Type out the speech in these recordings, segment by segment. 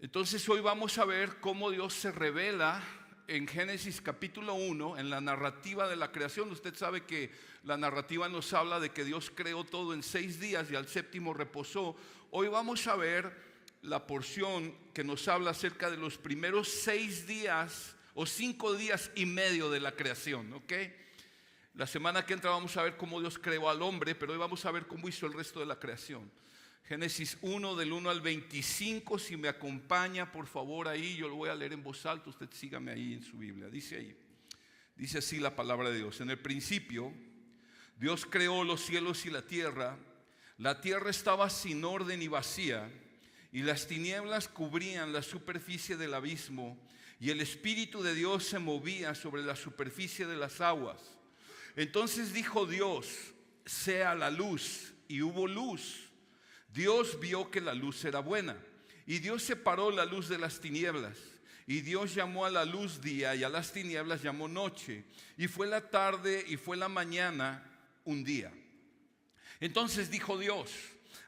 Entonces hoy vamos a ver cómo Dios se revela en Génesis capítulo 1, en la narrativa de la creación. Usted sabe que la narrativa nos habla de que Dios creó todo en 6 días y al séptimo reposó. Hoy vamos a ver la porción que nos habla acerca de los primeros 6 días o 5 días y medio de la creación, ¿ok? La semana que entra vamos a ver cómo Dios creó al hombre, pero hoy vamos a ver cómo hizo el resto de la creación. Génesis 1 del 1 al 25, si me acompaña por favor ahí, yo lo voy a leer en voz alta, usted sígame ahí en su Biblia. Dice así la palabra de Dios: en el principio Dios creó los cielos y la tierra estaba sin orden y vacía, y las tinieblas cubrían la superficie del abismo, y el Espíritu de Dios se movía sobre la superficie de las aguas. Entonces dijo Dios: sea la luz, y hubo luz. Dios vio que la luz era buena, y Dios separó la luz de las tinieblas. Y Dios llamó a la luz día, y a las tinieblas llamó noche. Y fue la tarde y fue la mañana un día. Entonces dijo Dios: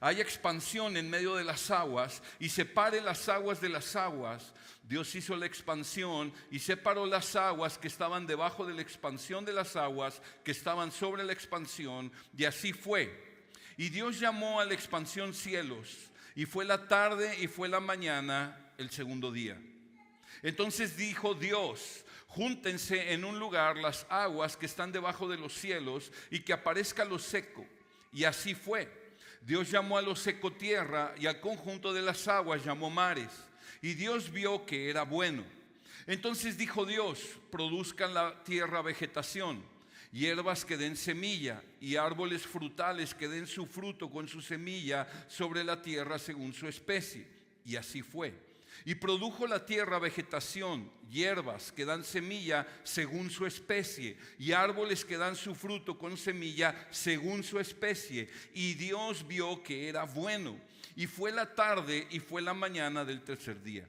haya expansión en medio de las aguas, y separe las aguas de las aguas. Dios hizo la expansión y separó las aguas que estaban debajo de la expansión de las aguas que estaban sobre la expansión, y así fue. Y Dios llamó a la expansión cielos, y fue la tarde y fue la mañana el segundo día. Entonces dijo Dios: júntense en un lugar las aguas que están debajo de los cielos, y que aparezca lo seco. Y así fue. Dios llamó a lo seco tierra, y al conjunto de las aguas llamó mares. Y Dios vio que era bueno. Entonces dijo Dios: produzca la tierra vegetación, hierbas que den semilla, y árboles frutales que den su fruto con su semilla sobre la tierra según su especie. Y así fue. Y produjo la tierra vegetación, hierbas que dan semilla según su especie, y árboles que dan su fruto con semilla según su especie. Y Dios vio que era bueno. Y fue la tarde y fue la mañana del tercer día.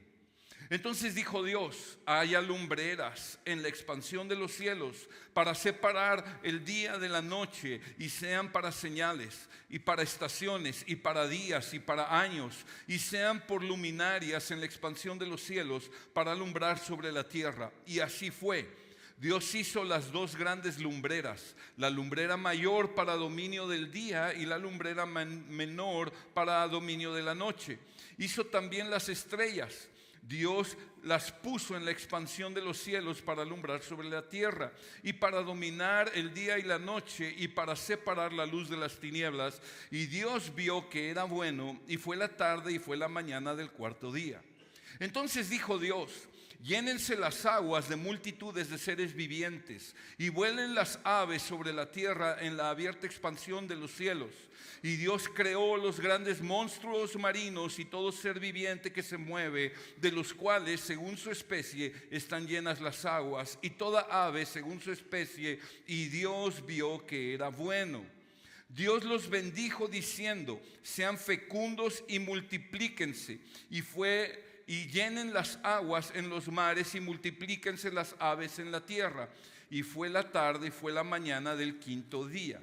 Entonces dijo Dios: haya lumbreras en la expansión de los cielos para separar el día de la noche, y sean para señales, y para estaciones, y para días, y para años, y sean por luminarias en la expansión de los cielos para alumbrar sobre la tierra. Y así fue. Dios hizo las 2 grandes lumbreras, la lumbrera mayor para dominio del día, y la lumbrera menor para dominio de la noche. Hizo también las estrellas. Dios las puso en la expansión de los cielos para alumbrar sobre la tierra, y para dominar el día y la noche, y para separar la luz de las tinieblas. Y Dios vio que era bueno, y fue la tarde y fue la mañana del cuarto día. Entonces dijo Dios: llénense las aguas de multitudes de seres vivientes, y vuelen las aves sobre la tierra en la abierta expansión de los cielos. Y Dios creó los grandes monstruos marinos y todo ser viviente que se mueve, de los cuales según su especie están llenas las aguas, y toda ave según su especie. Y Dios vio que era bueno. Dios los bendijo diciendo: sean fecundos y multiplíquense, y llenen las aguas en los mares, y multiplíquense las aves en la tierra. Y fue la tarde y fue la mañana del quinto día.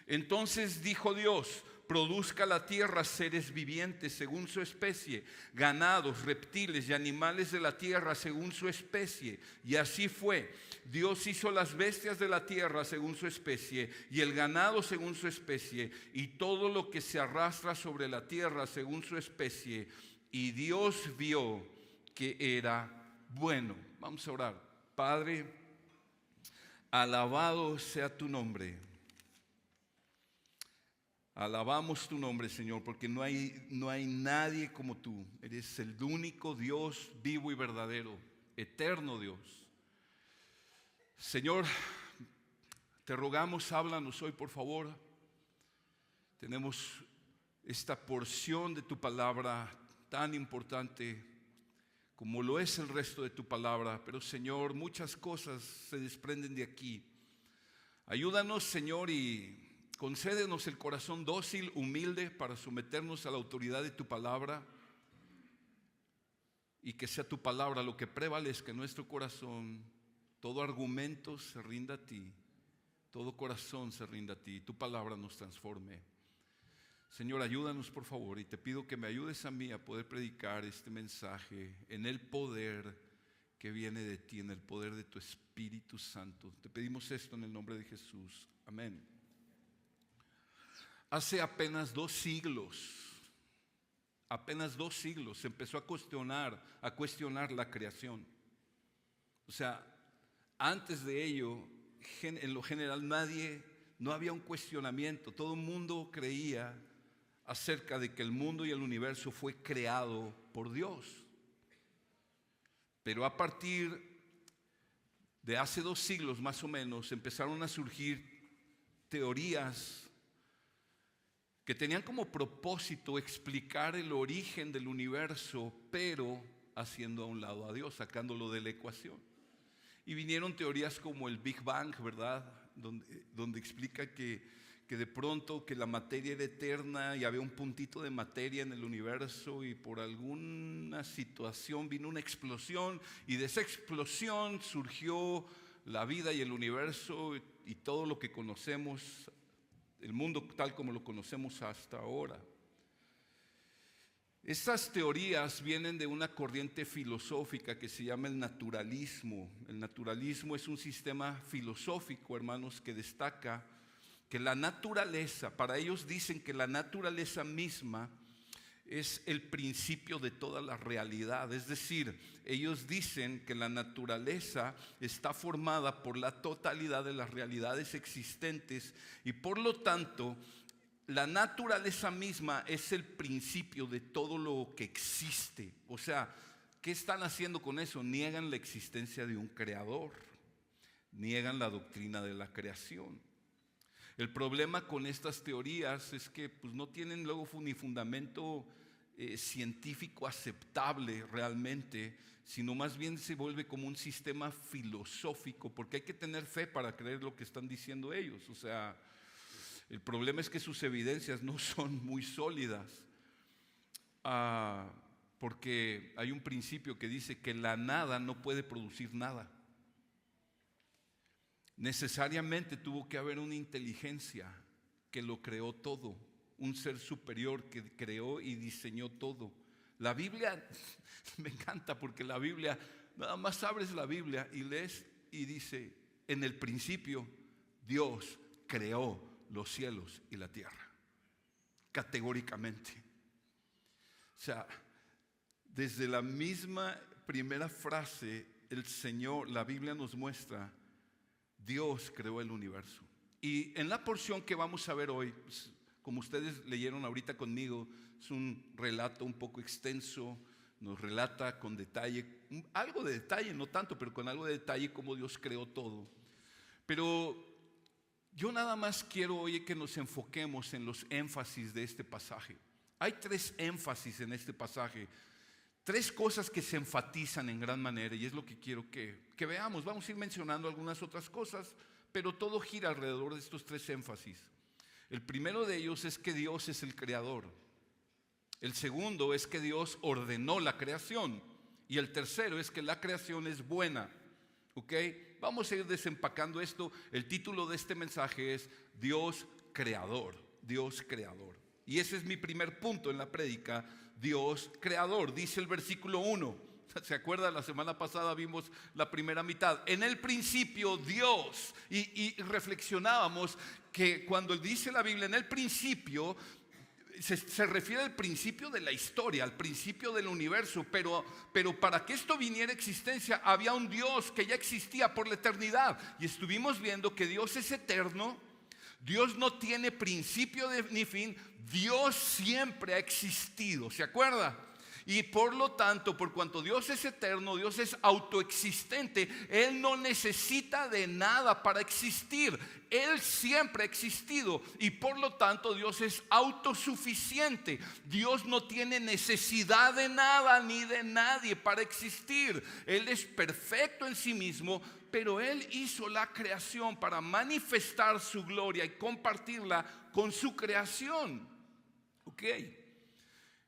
Entonces dijo Dios: produzca la tierra seres vivientes según su especie, ganados, reptiles y animales de la tierra según su especie. Y así fue. Dios hizo las bestias de la tierra según su especie, y el ganado según su especie, y todo lo que se arrastra sobre la tierra según su especie. Y Dios vio que era bueno. Vamos a orar. Padre, alabado sea tu nombre. Alabamos tu nombre, Señor, porque no hay nadie como tú. Eres el único Dios vivo y verdadero, eterno Dios. Señor, te rogamos, háblanos hoy, por favor. Tenemos esta porción de tu palabra tan importante como lo es el resto de tu palabra. Pero, Señor, muchas cosas se desprenden de aquí. Ayúdanos, Señor, y concédenos el corazón dócil, humilde, para someternos a la autoridad de tu palabra, y que sea tu palabra lo que prevalezca en nuestro corazón. Todo argumento se rinda a ti, todo corazón se rinda a ti, y tu palabra nos transforme. Señor, ayúdanos por favor, y te pido que me ayudes a mí a poder predicar este mensaje en el poder que viene de ti, en el poder de tu Espíritu Santo. Te pedimos esto en el nombre de Jesús. Amén. Hace apenas 2 siglos se empezó a cuestionar la creación. O sea, antes de ello, en lo general no había un cuestionamiento. Todo el mundo creía acerca de que el mundo y el universo fue creado por Dios. Pero a partir de hace 2 siglos más o menos empezaron a surgir teorías que tenían como propósito explicar el origen del universo, pero haciendo a un lado a Dios, sacándolo de la ecuación. Y vinieron teorías como el Big Bang, ¿verdad? Donde explica que de pronto que la materia era eterna y había un puntito de materia en el universo y por alguna situación vino una explosión y de esa explosión surgió la vida y el universo y todo lo que conocemos, el mundo tal como lo conocemos hasta ahora. Estas teorías vienen de una corriente filosófica que se llama el naturalismo. El naturalismo es un sistema filosófico, hermanos, que destaca que la naturaleza, para ellos dicen que la naturaleza misma es el principio de toda la realidad. Es decir, ellos dicen que la naturaleza está formada por la totalidad de las realidades existentes y por lo tanto la naturaleza misma es el principio de todo lo que existe. O sea, ¿qué están haciendo con eso? Niegan la existencia de un creador, niegan la doctrina de la creación. El problema con estas teorías es que pues, no tienen luego ni fundamento científico aceptable realmente, sino más bien se vuelve como un sistema filosófico, porque hay que tener fe para creer lo que están diciendo ellos. O sea, el problema es que sus evidencias no son muy sólidas, porque hay un principio que dice que la nada no puede producir nada. Necesariamente tuvo que haber una inteligencia que lo creó todo, un ser superior que creó y diseñó todo. La Biblia me encanta porque la Biblia, nada más abres la Biblia y lees y dice, en el principio Dios creó los cielos y la tierra, categóricamente. O sea, desde la misma primera frase, el Señor, la Biblia nos muestra, Dios creó el universo. Y en la porción que vamos a ver hoy, pues, como ustedes leyeron ahorita conmigo, es un relato un poco extenso, nos relata con detalle, algo de detalle, no tanto, pero con algo de detalle cómo Dios creó todo. Pero yo nada más quiero hoy que nos enfoquemos en los énfasis de este pasaje. Hay 3 énfasis en este pasaje, 3 cosas que se enfatizan en gran manera y es lo que quiero que veamos. Vamos a ir mencionando algunas otras cosas, pero todo gira alrededor de estos 3 énfasis. El primero de ellos es que Dios es el creador. El segundo es que Dios ordenó la creación. Y el tercero es que la creación es buena. ¿Ok? Vamos a ir desempacando esto. El título de este mensaje es Dios creador. Dios creador. Y ese es mi primer punto en la prédica. Dios creador. Dice el versículo 1. ¿Se acuerdan? La semana pasada vimos la primera mitad. En el principio Dios. Y reflexionábamos que cuando dice la Biblia en el principio, se refiere al principio de la historia, al principio del universo, pero para que esto viniera a existencia había un Dios que ya existía por la eternidad. Y estuvimos viendo que Dios es eterno, Dios no tiene principio ni fin, Dios siempre ha existido, ¿se acuerda? Y por lo tanto, por cuanto Dios es eterno, Dios es autoexistente, Él no necesita de nada para existir. Él siempre ha existido y por lo tanto Dios es autosuficiente. Dios no tiene necesidad de nada ni de nadie para existir. Él es perfecto en sí mismo, pero Él hizo la creación para manifestar su gloria y compartirla con su creación. ¿Ok?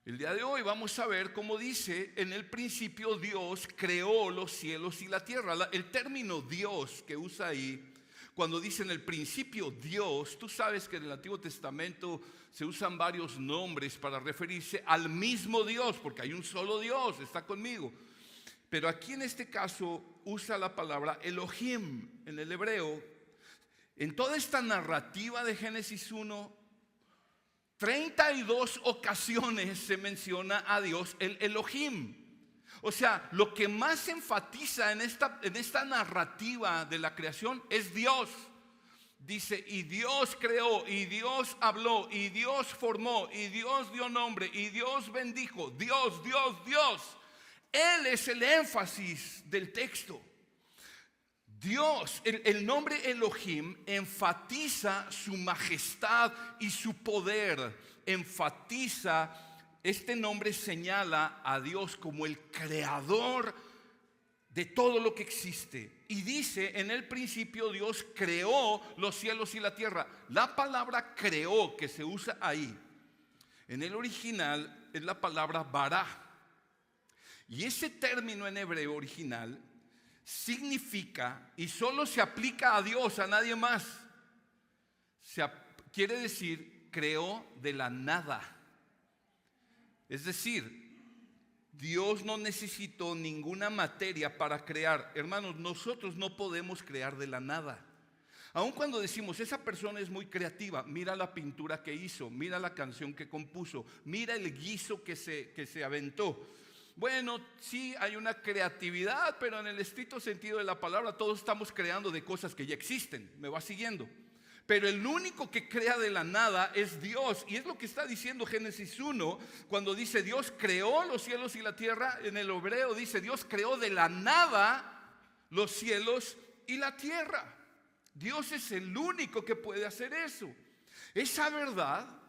El día de hoy vamos a ver cómo dice, en el principio Dios creó los cielos y la tierra. El término Dios que usa ahí Cuando dice en el principio Dios, tú sabes que en el Antiguo Testamento se usan varios nombres para referirse al mismo Dios, porque hay un solo Dios, está conmigo. Pero aquí en este caso usa la palabra Elohim en el hebreo. En toda esta narrativa de Génesis 1, 32 ocasiones se menciona a Dios el Elohim. O sea, lo que más enfatiza en esta narrativa de la creación es Dios. Dice, y Dios creó, y Dios habló, y Dios formó, y Dios dio nombre, y Dios bendijo. Dios, Dios, Dios. Él es el énfasis del texto. Dios, el nombre Elohim enfatiza su majestad y su poder. Enfatiza, este nombre señala a Dios como el creador de todo lo que existe. Y dice, en el principio Dios creó los cielos y la tierra. La palabra creó que se usa ahí, en el original, es la palabra bará. Y ese término en hebreo original significa, y solo se aplica a Dios, a nadie más, quiere decir, creó de la nada. Es decir, Dios no necesitó ninguna materia para crear. Hermanos, nosotros no podemos crear de la nada. Aun cuando decimos, esa persona es muy creativa, mira la pintura que hizo, mira la canción que compuso, mira el guiso que se aventó. Bueno, sí hay una creatividad, pero en el estricto sentido de la palabra todos estamos creando de cosas que ya existen. ¿Me va siguiendo? Pero el único que crea de la nada es Dios. Y es lo que está diciendo Génesis 1 cuando dice Dios creó los cielos y la tierra. En el hebreo dice Dios creó de la nada los cielos y la tierra. Dios es el único que puede hacer eso. Esa verdad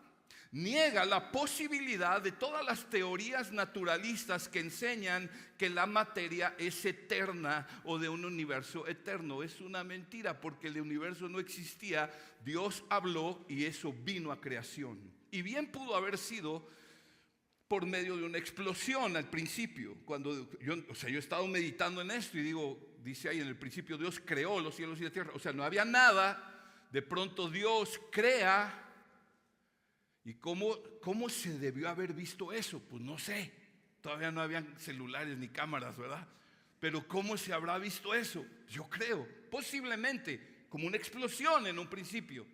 niega la posibilidad de todas las teorías naturalistas que enseñan que la materia es eterna o de un universo eterno. Es una mentira, porque el universo no existía, Dios habló y eso vino a creación. Y bien pudo haber sido por medio de una explosión al principio. Cuando yo he estado meditando en esto y dice ahí en el principio Dios creó los cielos y la tierra. O sea, no había nada, de pronto Dios crea. ¿Y cómo se debió haber visto eso? Pues no sé, todavía no habían celulares ni cámaras, ¿verdad? Pero ¿cómo se habrá visto eso? Yo creo, posiblemente como una explosión en un principio.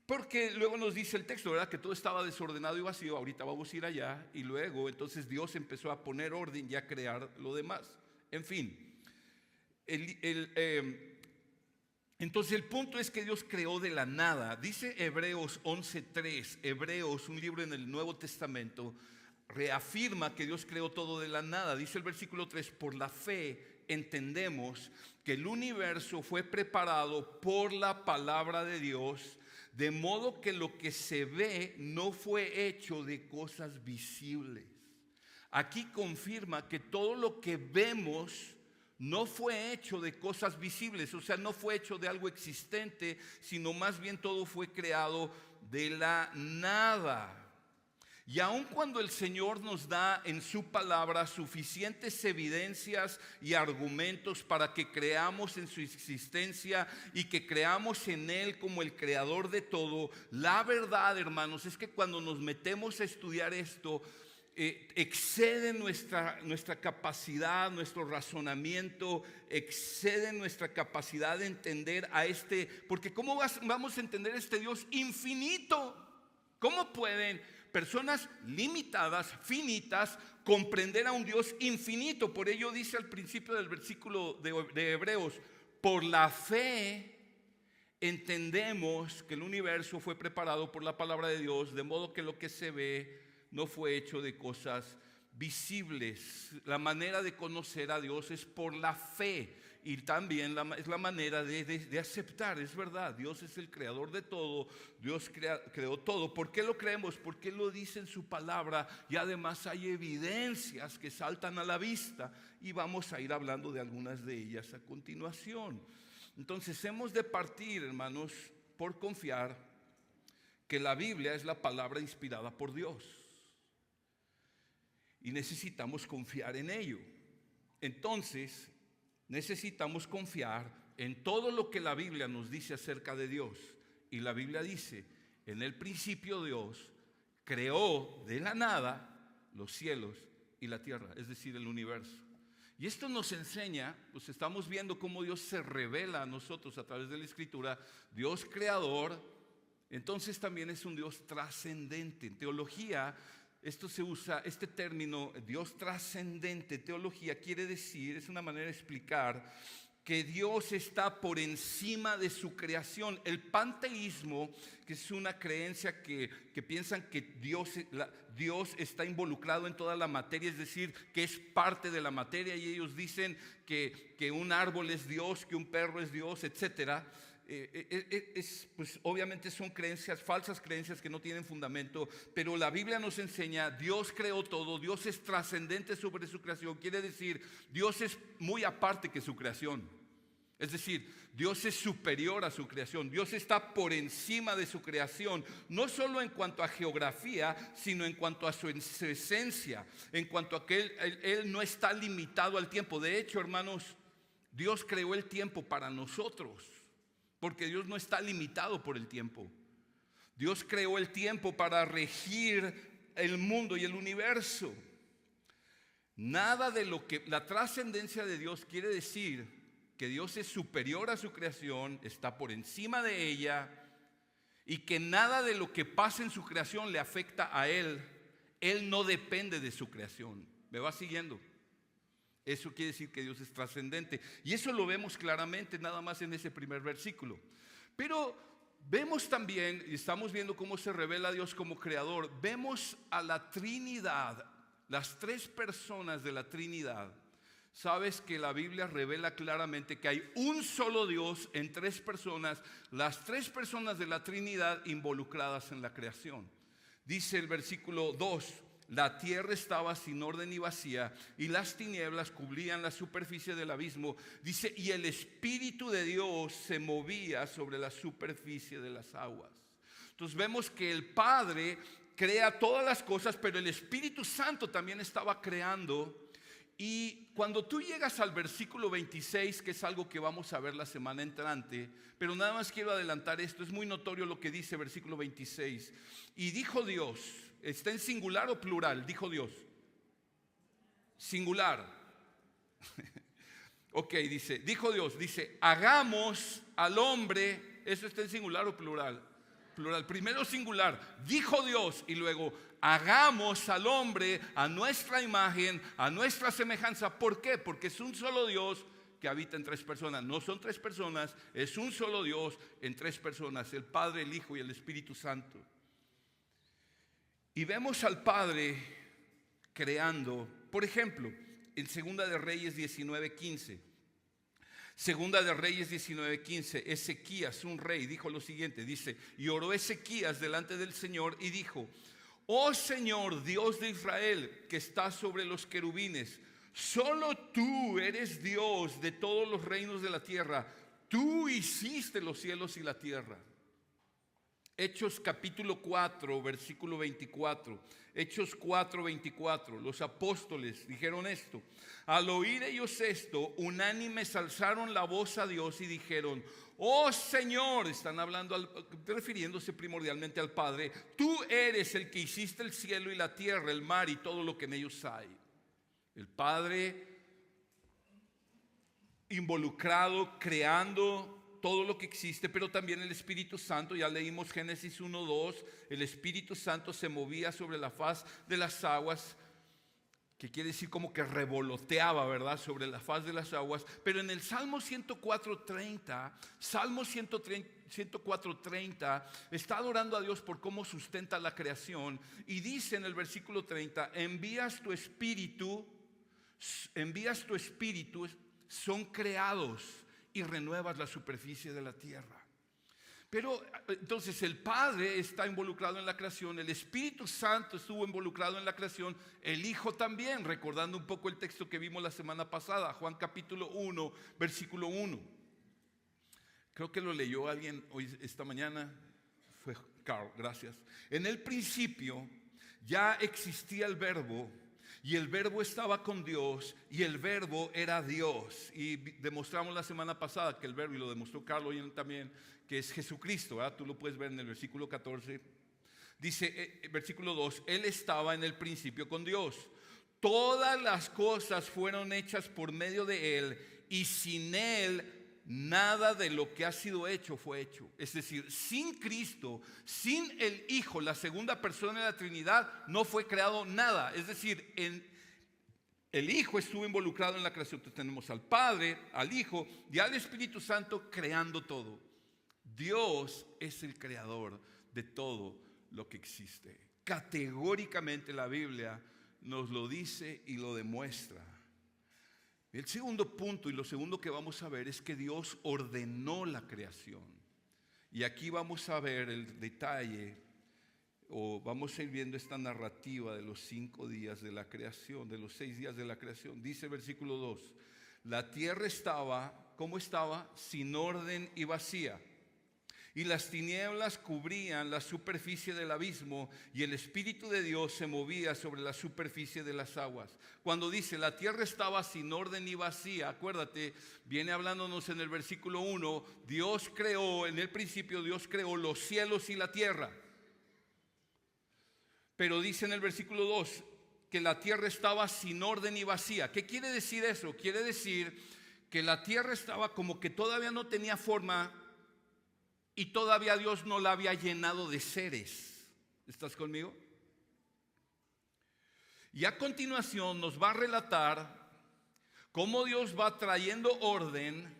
Porque luego nos dice el texto, ¿verdad? Que todo estaba desordenado y vacío. Ahorita vamos a ir allá. Y luego entonces Dios empezó a poner orden y a crear lo demás. En fin, entonces el punto es que Dios creó de la nada. Dice Hebreos 11:3. Hebreos, un libro en el Nuevo Testamento, reafirma que Dios creó todo de la nada. Dice el versículo 3: por la fe entendemos que el universo fue preparado por la palabra de Dios, de modo que lo que se ve no fue hecho de cosas visibles. Aquí confirma que todo lo que vemos no fue hecho de cosas visibles, o sea, no fue hecho de algo existente, sino más bien todo fue creado de la nada. Y aun cuando el Señor nos da en su palabra suficientes evidencias y argumentos para que creamos en su existencia y que creamos en Él como el creador de todo, la verdad, hermanos, es que cuando nos metemos a estudiar esto, excede nuestra capacidad, nuestro razonamiento, excede nuestra capacidad de entender a porque ¿cómo vamos a entender este Dios infinito? ¿Cómo pueden personas limitadas, finitas, comprender a un Dios infinito? Por ello dice al principio del versículo de Hebreos: por la fe entendemos que el universo fue preparado por la palabra de Dios, de modo que lo que se ve no fue hecho de cosas visibles. La manera de conocer a Dios es por la fe, y también es la manera de aceptar. Es verdad, Dios es el creador de todo, Dios creó todo. ¿Por qué lo creemos? Porque Él lo dice en su palabra, y además hay evidencias que saltan a la vista, y vamos a ir hablando de algunas de ellas a continuación. Entonces hemos de partir, hermanos, por confiar que la Biblia es la palabra inspirada por Dios. Y necesitamos confiar en ello. Entonces, necesitamos confiar en todo lo que la Biblia nos dice acerca de Dios. Y la Biblia dice, en el principio Dios creó de la nada los cielos y la tierra, es decir, el universo. Y esto nos enseña, pues estamos viendo cómo Dios se revela a nosotros a través de la Escritura, Dios creador, entonces también es un Dios trascendente. En teología, esto se usa, este término, Dios trascendente, teología quiere decir, es una manera de explicar que Dios está por encima de su creación. El panteísmo, que es una creencia que piensan que Dios está involucrado en toda la materia, es decir, que es parte de la materia, y ellos dicen que un árbol es Dios, que un perro es Dios, etcétera. Pues obviamente son creencias, falsas creencias que no tienen fundamento, pero la Biblia nos enseña, Dios creó todo, Dios es trascendente sobre su creación, quiere decir, Dios es muy aparte que su creación. Es decir, Dios es superior a su creación, Dios está por encima de su creación, no solo en cuanto a geografía, sino en cuanto a su esencia, en cuanto a que Él no está limitado al tiempo. De hecho, hermanos, Dios creó el tiempo para nosotros, porque Dios no está limitado por el tiempo. Dios creó el tiempo para regir el mundo y el universo. Nada de lo que la trascendencia de Dios quiere decir que Dios es superior a su creación, está por encima de ella, y que nada de lo que pasa en su creación le afecta a Él. Él no depende de su creación. ¿Me va siguiendo? Eso quiere decir que Dios es trascendente. Y eso lo vemos claramente nada más en ese primer versículo. Pero vemos también, y estamos viendo cómo se revela Dios como creador, vemos a la Trinidad, las tres personas de la Trinidad. Sabes que la Biblia revela claramente que hay un solo Dios en tres personas, las tres personas de la Trinidad involucradas en la creación. Dice el versículo 2, la tierra estaba sin orden y vacía, y las tinieblas cubrían la superficie del abismo. Dice, y el Espíritu de Dios se movía sobre la superficie de las aguas. Entonces vemos que el Padre crea todas las cosas, pero el Espíritu Santo también estaba creando. Y cuando tú llegas al versículo 26, que es algo que vamos a ver la semana entrante, pero nada más quiero adelantar esto, es muy notorio lo que dice versículo 26. Y dijo Dios, ¿está en singular o plural? Dijo Dios. Singular. Ok, dijo Dios, hagamos al hombre, ¿eso está en singular o plural? Plural, primero singular, dijo Dios, y luego hagamos al hombre a nuestra imagen, a nuestra semejanza. ¿Por qué? Porque es un solo Dios que habita en tres personas. No son tres personas, es un solo Dios en tres personas, el Padre, el Hijo y el Espíritu Santo. Y vemos al Padre creando, por ejemplo, en Segunda de Reyes 19:15. Segunda de Reyes 19:15, Ezequías, un rey, dijo lo siguiente, dice, y oró Ezequías delante del Señor y dijo, oh Señor, Dios de Israel, que estás sobre los querubines, solo tú eres Dios de todos los reinos de la tierra, tú hiciste los cielos y la tierra. Hechos capítulo 4, versículo 24. Hechos 4, 24. Los apóstoles dijeron esto. Al oír ellos esto, unánimes alzaron la voz a Dios y dijeron, oh Señor, están hablando, refiriéndose primordialmente al Padre, tú eres el que hiciste el cielo y la tierra, el mar y todo lo que en ellos hay. El Padre involucrado, creando todo lo que existe, pero también el Espíritu Santo. Ya leímos Génesis 1:2, el Espíritu Santo se movía sobre la faz de las aguas, que quiere decir como que revoloteaba, ¿verdad?, sobre la faz de las aguas. Pero en el Salmo 104:30 está adorando a Dios por cómo sustenta la creación, y dice en el versículo 30, envías tu espíritu, son creados y renuevas la superficie de la tierra. Pero entonces el Padre está involucrado en la creación, el Espíritu Santo estuvo involucrado en la creación, el Hijo también, recordando un poco el texto que vimos la semana pasada, Juan capítulo 1, versículo 1. Creo que lo leyó alguien hoy, esta mañana, fue Carl, gracias. En el principio ya existía el Verbo, Y el verbo estaba con Dios y el verbo era Dios. Y demostramos la semana pasada que el verbo, y lo demostró Carlos hoy también, que es Jesucristo, ¿verdad? Tú lo puedes ver en el versículo 14. Dice, versículo 2, Él estaba en el principio con Dios. Todas las cosas fueron hechas por medio de Él y sin Él nada de lo que ha sido hecho fue hecho. Es decir, sin Cristo, sin el Hijo, la segunda persona de la Trinidad, no fue creado nada. Es decir, el Hijo estuvo involucrado en la creación. Entonces tenemos al Padre, al Hijo y al Espíritu Santo creando todo. Dios es el creador de todo lo que existe. Categóricamente la Biblia nos lo dice y lo demuestra. El segundo punto y lo segundo que vamos a ver es que Dios ordenó la creación. Y aquí vamos a ver el detalle, o vamos a ir viendo esta narrativa de los 5 días de la creación, de los 6 días de la creación. Dice el versículo 2, la tierra estaba, ¿cómo estaba? Sin orden y vacía. Y las tinieblas cubrían la superficie del abismo y el Espíritu de Dios se movía sobre la superficie de las aguas. Cuando dice la tierra estaba sin orden y vacía, acuérdate, viene hablándonos en el versículo 1, Dios creó, en el principio Dios creó los cielos y la tierra. Pero dice en el versículo 2 que la tierra estaba sin orden y vacía. ¿Qué quiere decir eso? Quiere decir que la tierra estaba como que todavía no tenía forma y todavía Dios no la había llenado de seres. ¿Estás conmigo? Y a continuación nos va a relatar cómo Dios va trayendo orden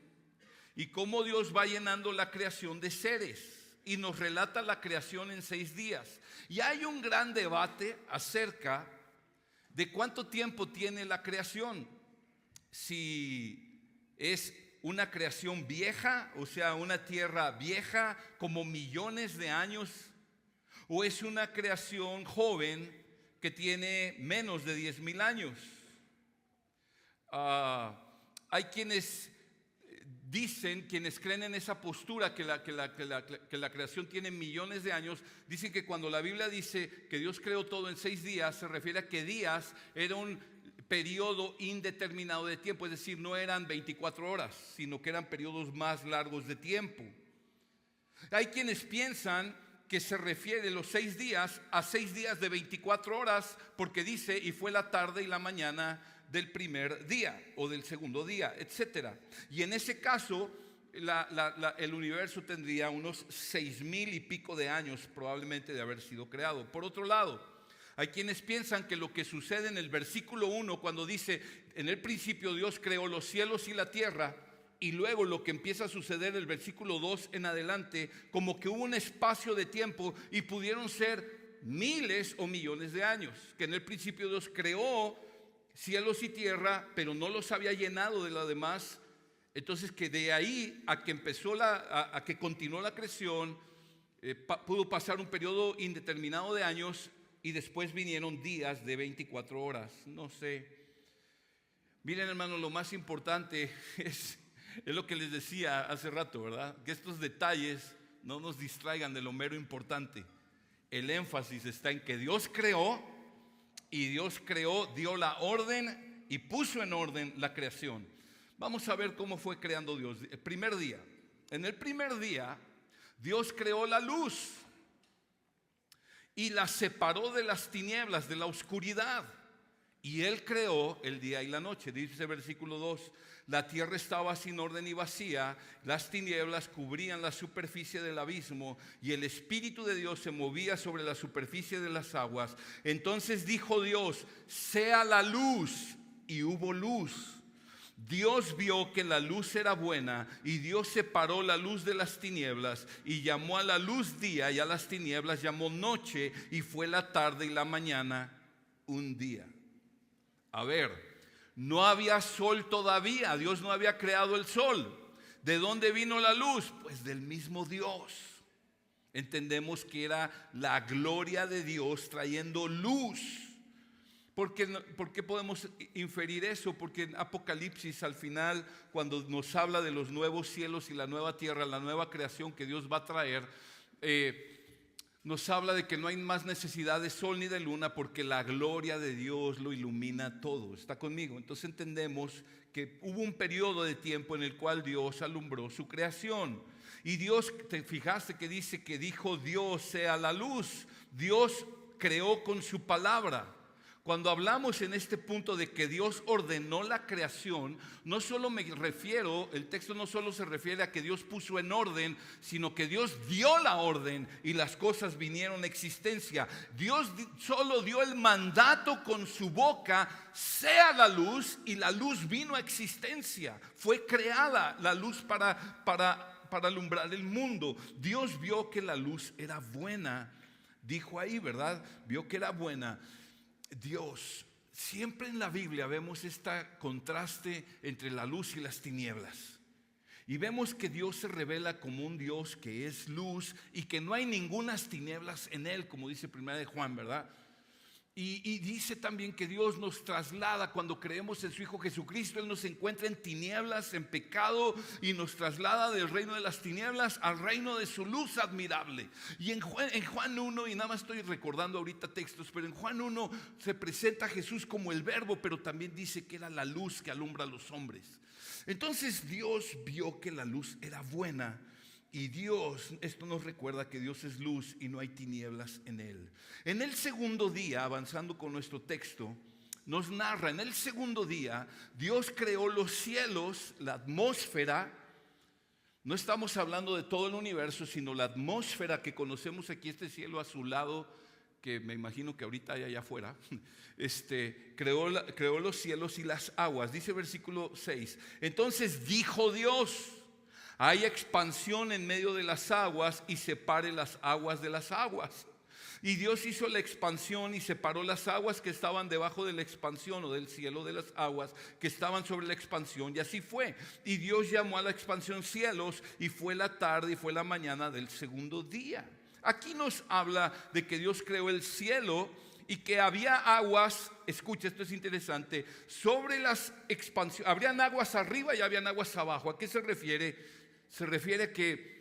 y cómo Dios va llenando la creación de seres. Y nos relata la creación en 6 días. Y hay un gran debate acerca de cuánto tiempo tiene la creación. Si es una creación vieja, o sea, una tierra vieja como millones de años, o es una creación joven que tiene menos de 10,000 años. Hay quienes dicen, quienes creen en esa postura que la creación tiene millones de años, dicen que cuando la Biblia dice que Dios creó todo en 6 días, se refiere a que días era un periodo indeterminado de tiempo, es decir, no eran 24 horas, sino que eran periodos más largos de tiempo. Hay quienes piensan que se refiere los 6 días a 6 días de 24 horas, porque dice, y fue la tarde y la mañana del primer día o del segundo día, etcétera. Y en ese caso, el universo tendría unos 6,000 y pico de años probablemente de haber sido creado. Por otro lado, hay quienes piensan que lo que sucede en el versículo 1, cuando dice, en el principio Dios creó los cielos y la tierra, y luego lo que empieza a suceder en el versículo 2 en adelante, como que hubo un espacio de tiempo y pudieron ser miles o millones de años, que en el principio Dios creó cielos y tierra, pero no los había llenado de lo demás. Entonces que de ahí a que a que continuó la creación, pudo pasar un periodo indeterminado de años y después vinieron días de 24 horas. No sé. Miren, hermanos, lo más importante es lo que les decía hace rato, ¿verdad? Que estos detalles no nos distraigan de lo mero importante. El énfasis está en que Dios creó, y Dios creó, dio la orden y puso en orden la creación. Vamos a ver cómo fue creando Dios. El primer día. En el primer día, Dios creó la luz y la separó de las tinieblas, de la oscuridad. Y Él creó el día y la noche. Dice el versículo 2, la tierra estaba sin orden y vacía, las tinieblas cubrían la superficie del abismo y el Espíritu de Dios se movía sobre la superficie de las aguas. Entonces dijo Dios, sea la luz, y hubo luz. Dios vio que la luz era buena y Dios separó la luz de las tinieblas y llamó a la luz día y a las tinieblas llamó noche, y fue la tarde y la mañana un día. A ver, no había sol todavía, Dios no había creado el sol. ¿De dónde vino la luz? Pues del mismo Dios. Entendemos que era la gloria de Dios trayendo luz. ¿Por qué podemos inferir eso? Porque en Apocalipsis, al final, cuando nos habla de los nuevos cielos y la nueva tierra, la nueva creación que Dios va a traer, nos habla de que no hay más necesidad de sol ni de luna porque la gloria de Dios lo ilumina todo. ¿Está conmigo? Entonces entendemos que hubo un periodo de tiempo en el cual Dios alumbró su creación. Y Dios, te fijaste que dice que dijo Dios sea la luz. Dios creó con su palabra. Cuando hablamos en este punto de que Dios ordenó la creación, no solo me refiero, el texto no solo se refiere a que Dios puso en orden, sino que Dios dio la orden y las cosas vinieron a existencia. Dios solo dio el mandato con su boca, sea la luz, y la luz vino a existencia. Fue creada la luz para alumbrar el mundo. Dios vio que la luz era buena, dijo ahí, ¿verdad? Vio que era buena. Dios, siempre en la Biblia vemos este contraste entre la luz y las tinieblas. Y vemos que Dios se revela como un Dios que es luz y que no hay ningunas tinieblas en Él, como dice 1 de Juan, ¿verdad? Y dice también que Dios nos traslada cuando creemos en su Hijo Jesucristo. Él nos encuentra en tinieblas, en pecado, y nos traslada del reino de las tinieblas al reino de su luz admirable. Y en Juan 1, y nada más estoy recordando ahorita textos, pero en Juan 1 se presenta a Jesús como el verbo, pero también dice que era la luz que alumbra a los hombres. Entonces Dios vio que la luz era buena. Y Dios, esto nos recuerda que Dios es luz y no hay tinieblas en Él. En el segundo día, avanzando con nuestro texto, nos narra, en el segundo día, Dios creó los cielos, la atmósfera. No estamos hablando de todo el universo, sino la atmósfera que conocemos aquí, este cielo azulado, que me imagino que ahorita hay allá afuera. Creó los cielos y las aguas. Dice versículo 6. Entonces dijo Dios: hay expansión en medio de las aguas y separe las aguas de las aguas. Y Dios hizo la expansión y separó las aguas que estaban debajo de la expansión, o del cielo, de las aguas que estaban sobre la expansión. Y así fue. Y Dios llamó a la expansión cielos, y fue la tarde y fue la mañana del segundo día. Aquí nos habla de que Dios creó el cielo y que había aguas. Escucha, esto es interesante. Sobre las expansiones, habrían aguas arriba y habían aguas abajo. ¿A qué se refiere? Se refiere a que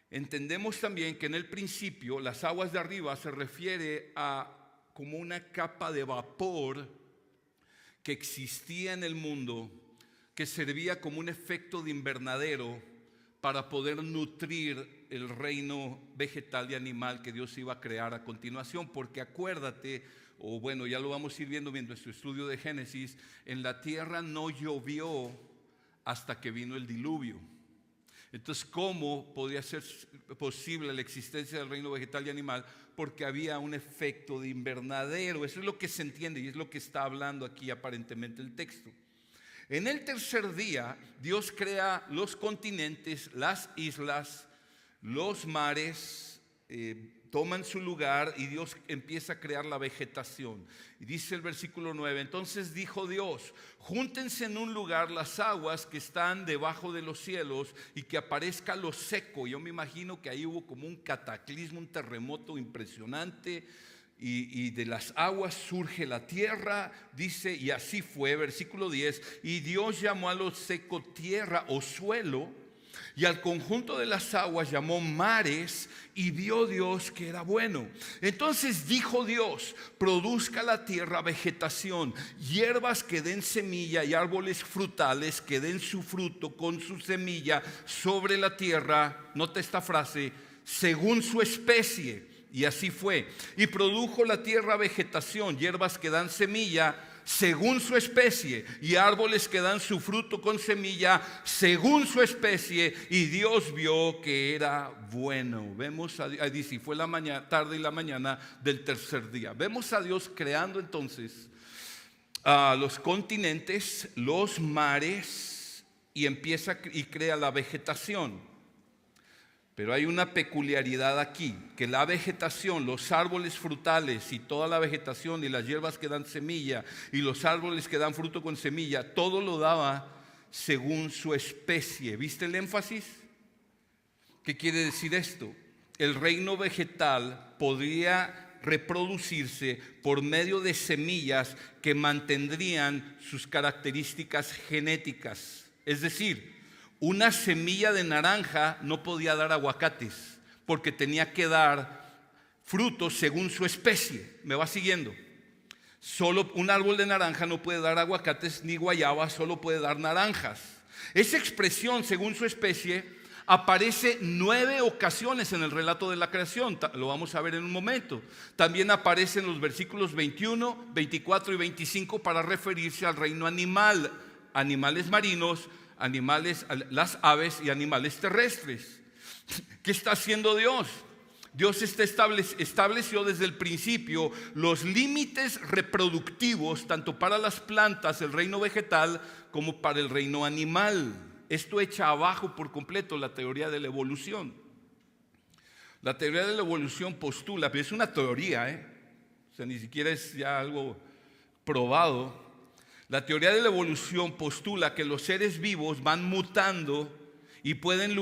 entendemos también que en el principio las aguas de arriba se refiere a como una capa de vapor que existía en el mundo, que servía como un efecto de invernadero para poder nutrir el reino vegetal y animal que Dios iba a crear a continuación. Porque acuérdate, o bueno, ya lo vamos a ir viendo en nuestro estudio de Génesis, en la tierra no llovió hasta que vino el diluvio. Entonces, ¿cómo podía ser posible la existencia del reino vegetal y animal? Porque había un efecto de invernadero. Eso es lo que se entiende y es lo que está hablando aquí aparentemente el texto. En el tercer día, Dios crea los continentes, las islas, los mares, toman su lugar, y Dios empieza a crear la vegetación. Y dice el versículo 9: entonces dijo Dios: júntense en un lugar las aguas que están debajo de los cielos, y que aparezca lo seco. Yo me imagino que ahí hubo como un cataclismo, un terremoto impresionante, y de las aguas surge la tierra. Dice, y así fue, versículo 10: y Dios llamó a lo seco tierra o suelo, y al conjunto de las aguas llamó mares, y vio Dios que era bueno. Entonces dijo Dios: produzca la tierra vegetación, hierbas que den semilla y árboles frutales que den su fruto con su semilla sobre la tierra. Nota esta frase: según su especie. Y así fue. Y produjo la tierra vegetación, hierbas que dan semilla según su especie, y árboles que dan su fruto con semilla según su especie. Y Dios vio que era bueno. Vemos a Dios, dice, fue la tarde y la mañana del tercer día. Vemos a Dios creando entonces los continentes, los mares, y empieza y crea la vegetación. Pero hay una peculiaridad aquí, que la vegetación, los árboles frutales y toda la vegetación y las hierbas que dan semilla y los árboles que dan fruto con semilla, todo lo daba según su especie. ¿Viste el énfasis? ¿Qué quiere decir esto? El reino vegetal podría reproducirse por medio de semillas que mantendrían sus características genéticas. Es decir, una semilla de naranja no podía dar aguacates, porque tenía que dar frutos según su especie. ¿Me va siguiendo? Solo un árbol de naranja no puede dar aguacates ni guayabas, solo puede dar naranjas. Esa expresión según su especie aparece 9 ocasiones en el relato de la creación. Lo vamos a ver en un momento. También aparece en los versículos 21, 24 y 25 para referirse al reino animal, animales marinos, animales, las aves y animales terrestres. ¿Qué está haciendo Dios? Dios estableció desde el principio los límites reproductivos tanto para las plantas, el reino vegetal, como para el reino animal. Esto echa abajo por completo la teoría de la evolución. La teoría de la evolución postula, pero es una teoría, o sea, ni siquiera es ya algo probado. La teoría de la evolución postula que los seres vivos van mutando y pueden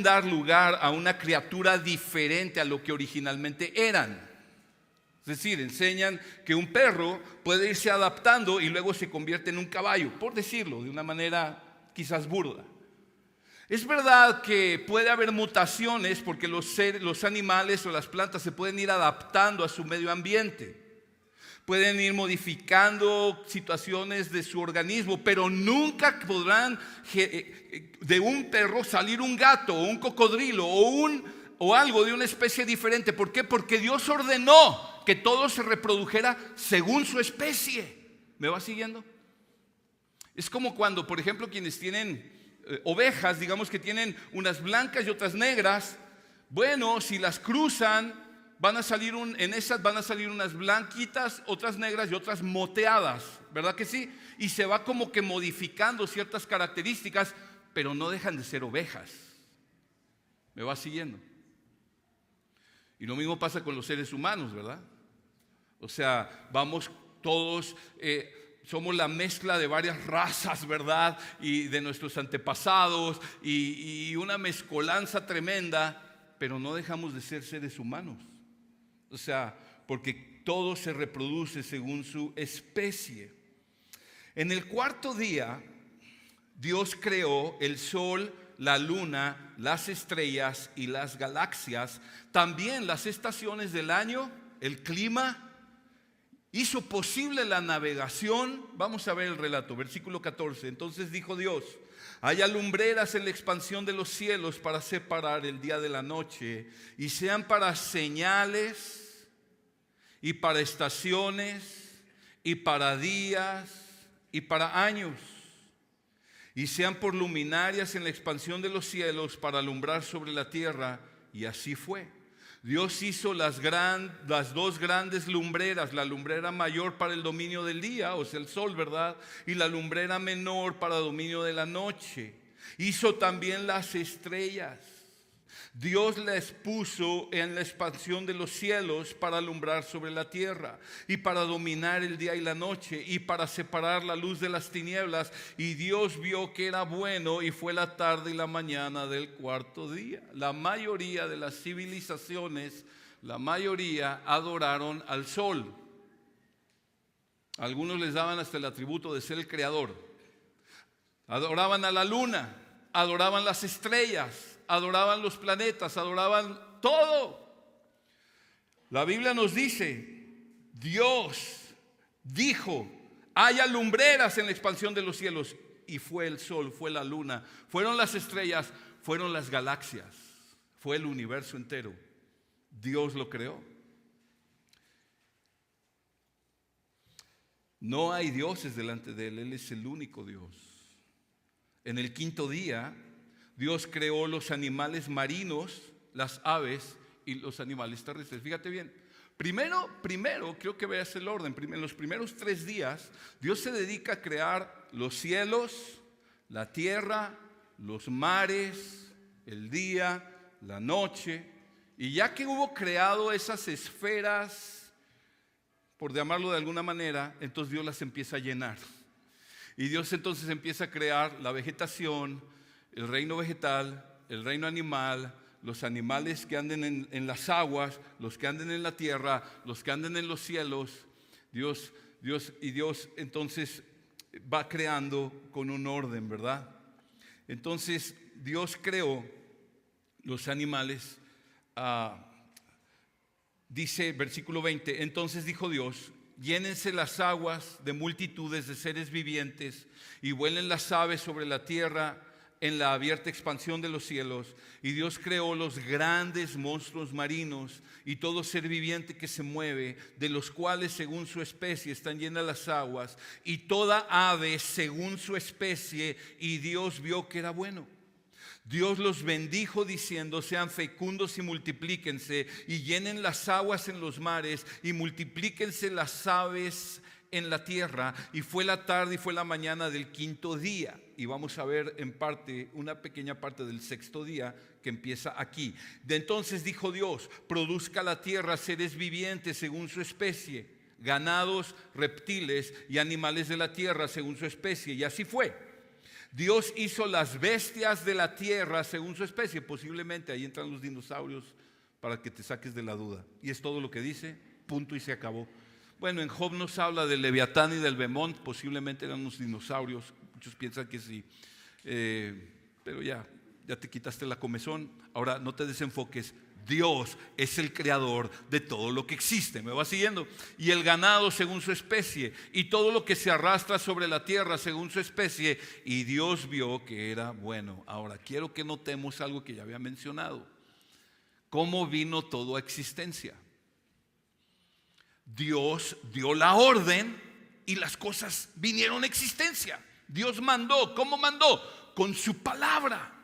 dar lugar a una criatura diferente a lo que originalmente eran. Es decir, enseñan que un perro puede irse adaptando y luego se convierte en un caballo, por decirlo de una manera quizás burda. Es verdad que puede haber mutaciones porque los animales o las plantas se pueden ir adaptando a su medio ambiente. Pueden ir modificando situaciones de su organismo, pero nunca podrán de un perro salir un gato o un cocodrilo o algo de una especie diferente. ¿Por qué? Porque Dios ordenó que todo se reprodujera según su especie. ¿Me va siguiendo? Es como cuando, por ejemplo, quienes tienen ovejas, digamos que tienen unas blancas y otras negras. Bueno, si las cruzan, van a salir unas blanquitas, otras negras y otras moteadas, ¿verdad que sí? Y se va como que modificando ciertas características, pero no dejan de ser ovejas. ¿Me va siguiendo? Y lo mismo pasa con los seres humanos, ¿verdad? O sea, vamos todos, somos la mezcla de varias razas, ¿verdad? Y de nuestros antepasados y una mezcolanza tremenda, pero no dejamos de ser seres humanos. O sea, porque todo se reproduce según su especie. En el cuarto día, Dios creó el sol, la luna, las estrellas y las galaxias, también las estaciones del año, el clima. Hizo posible la navegación. Vamos a ver el relato, versículo 14. Entonces dijo Dios: haya lumbreras en la expansión de los cielos para separar el día de la noche, y sean para señales, y para estaciones, y para días, y para años, y sean por luminarias en la expansión de los cielos para alumbrar sobre la tierra. Y así fue. Dios hizo las dos grandes lumbreras, la lumbrera mayor para el dominio del día, o sea el sol, ¿verdad? Y la lumbrera menor para dominio de la noche. Hizo también las estrellas. Dios las puso en la expansión de los cielos para alumbrar sobre la tierra y para dominar el día y la noche y para separar la luz de las tinieblas. Y Dios vio que era bueno, y fue la tarde y la mañana del cuarto día. La mayoría de las civilizaciones, adoraron al sol. Algunos les daban hasta el atributo de ser el creador. Adoraban a la luna, adoraban las estrellas, adoraban los planetas, adoraban todo. La Biblia nos dice: Dios dijo: haya lumbreras en la expansión de los cielos. Y fue el sol, fue la luna, fueron las estrellas, fueron las galaxias, fue el universo entero. Dios lo creó. No hay dioses delante de Él, Él es el único Dios. En el quinto día, Dios creó los animales marinos, las aves y los animales terrestres. Fíjate bien. Primero, creo que veas el orden. En los primeros 3 días, Dios se dedica a crear los cielos, la tierra, los mares, el día, la noche. Y ya que hubo creado esas esferas, por llamarlo de alguna manera, entonces Dios las empieza a llenar. Y Dios entonces empieza a crear la vegetación, el reino vegetal, el reino animal, los animales que anden en las aguas, los que anden en la tierra, los que anden en los cielos. Dios entonces va creando con un orden, ¿verdad? Entonces Dios creó los animales Dice versículo 20, entonces dijo Dios, llénense las aguas de multitudes de seres vivientes y vuelen las aves sobre la tierra en la abierta expansión de los cielos. Y Dios creó los grandes monstruos marinos y todo ser viviente que se mueve, de los cuales según su especie están llenas las aguas, y toda ave según su especie, y Dios vio que era bueno. Dios los bendijo diciendo, sean fecundos y multiplíquense y llenen las aguas en los mares y multiplíquense las aves en la tierra. Y fue la tarde y fue la mañana del quinto día. Y vamos a ver en parte, una pequeña parte del sexto día que empieza aquí. De entonces dijo Dios, produzca la tierra seres vivientes según su especie, ganados, reptiles y animales de la tierra según su especie. Y así fue. Dios hizo las bestias de la tierra según su especie. Posiblemente ahí entran los dinosaurios para que te saques de la duda. Y es todo lo que dice, punto y se acabó. Bueno, en Job nos habla del Leviatán y del Bemont. Posiblemente eran los dinosaurios. Muchos piensan que sí. Pero ya te quitaste la comezón. Ahora no te desenfoques. Dios es el creador de todo lo que existe. ¿Me va siguiendo? Y el ganado según su especie, y todo lo que se arrastra sobre la tierra según su especie. Y Dios vio que era bueno. Ahora quiero que notemos algo que ya había mencionado. ¿Cómo vino todo a existencia? Dios dio la orden y las cosas vinieron a existencia. Dios mandó. ¿Cómo mandó? Con su palabra.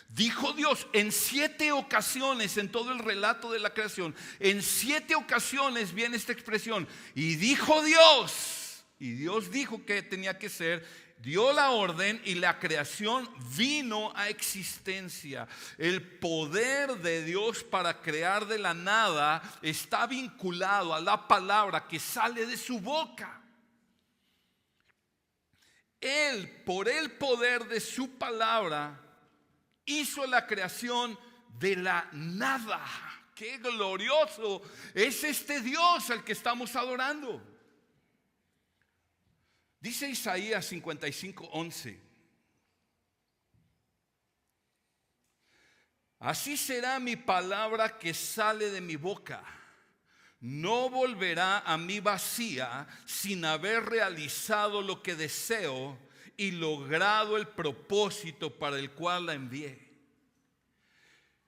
Dijo Dios en 7 ocasiones en todo el relato de la creación. En 7 ocasiones viene esta expresión. Y dijo Dios. Y Dios dijo que tenía que ser. Dio la orden y la creación vino a existencia. El poder de Dios para crear de la nada está vinculado a la palabra que sale de su boca. Él, por el poder de su palabra, hizo la creación de la nada. ¡Qué glorioso es este Dios al que estamos adorando! Dice Isaías 55:11. Así será mi palabra que sale de mi boca. No volverá a mí vacía sin haber realizado lo que deseo y logrado el propósito para el cual la envié.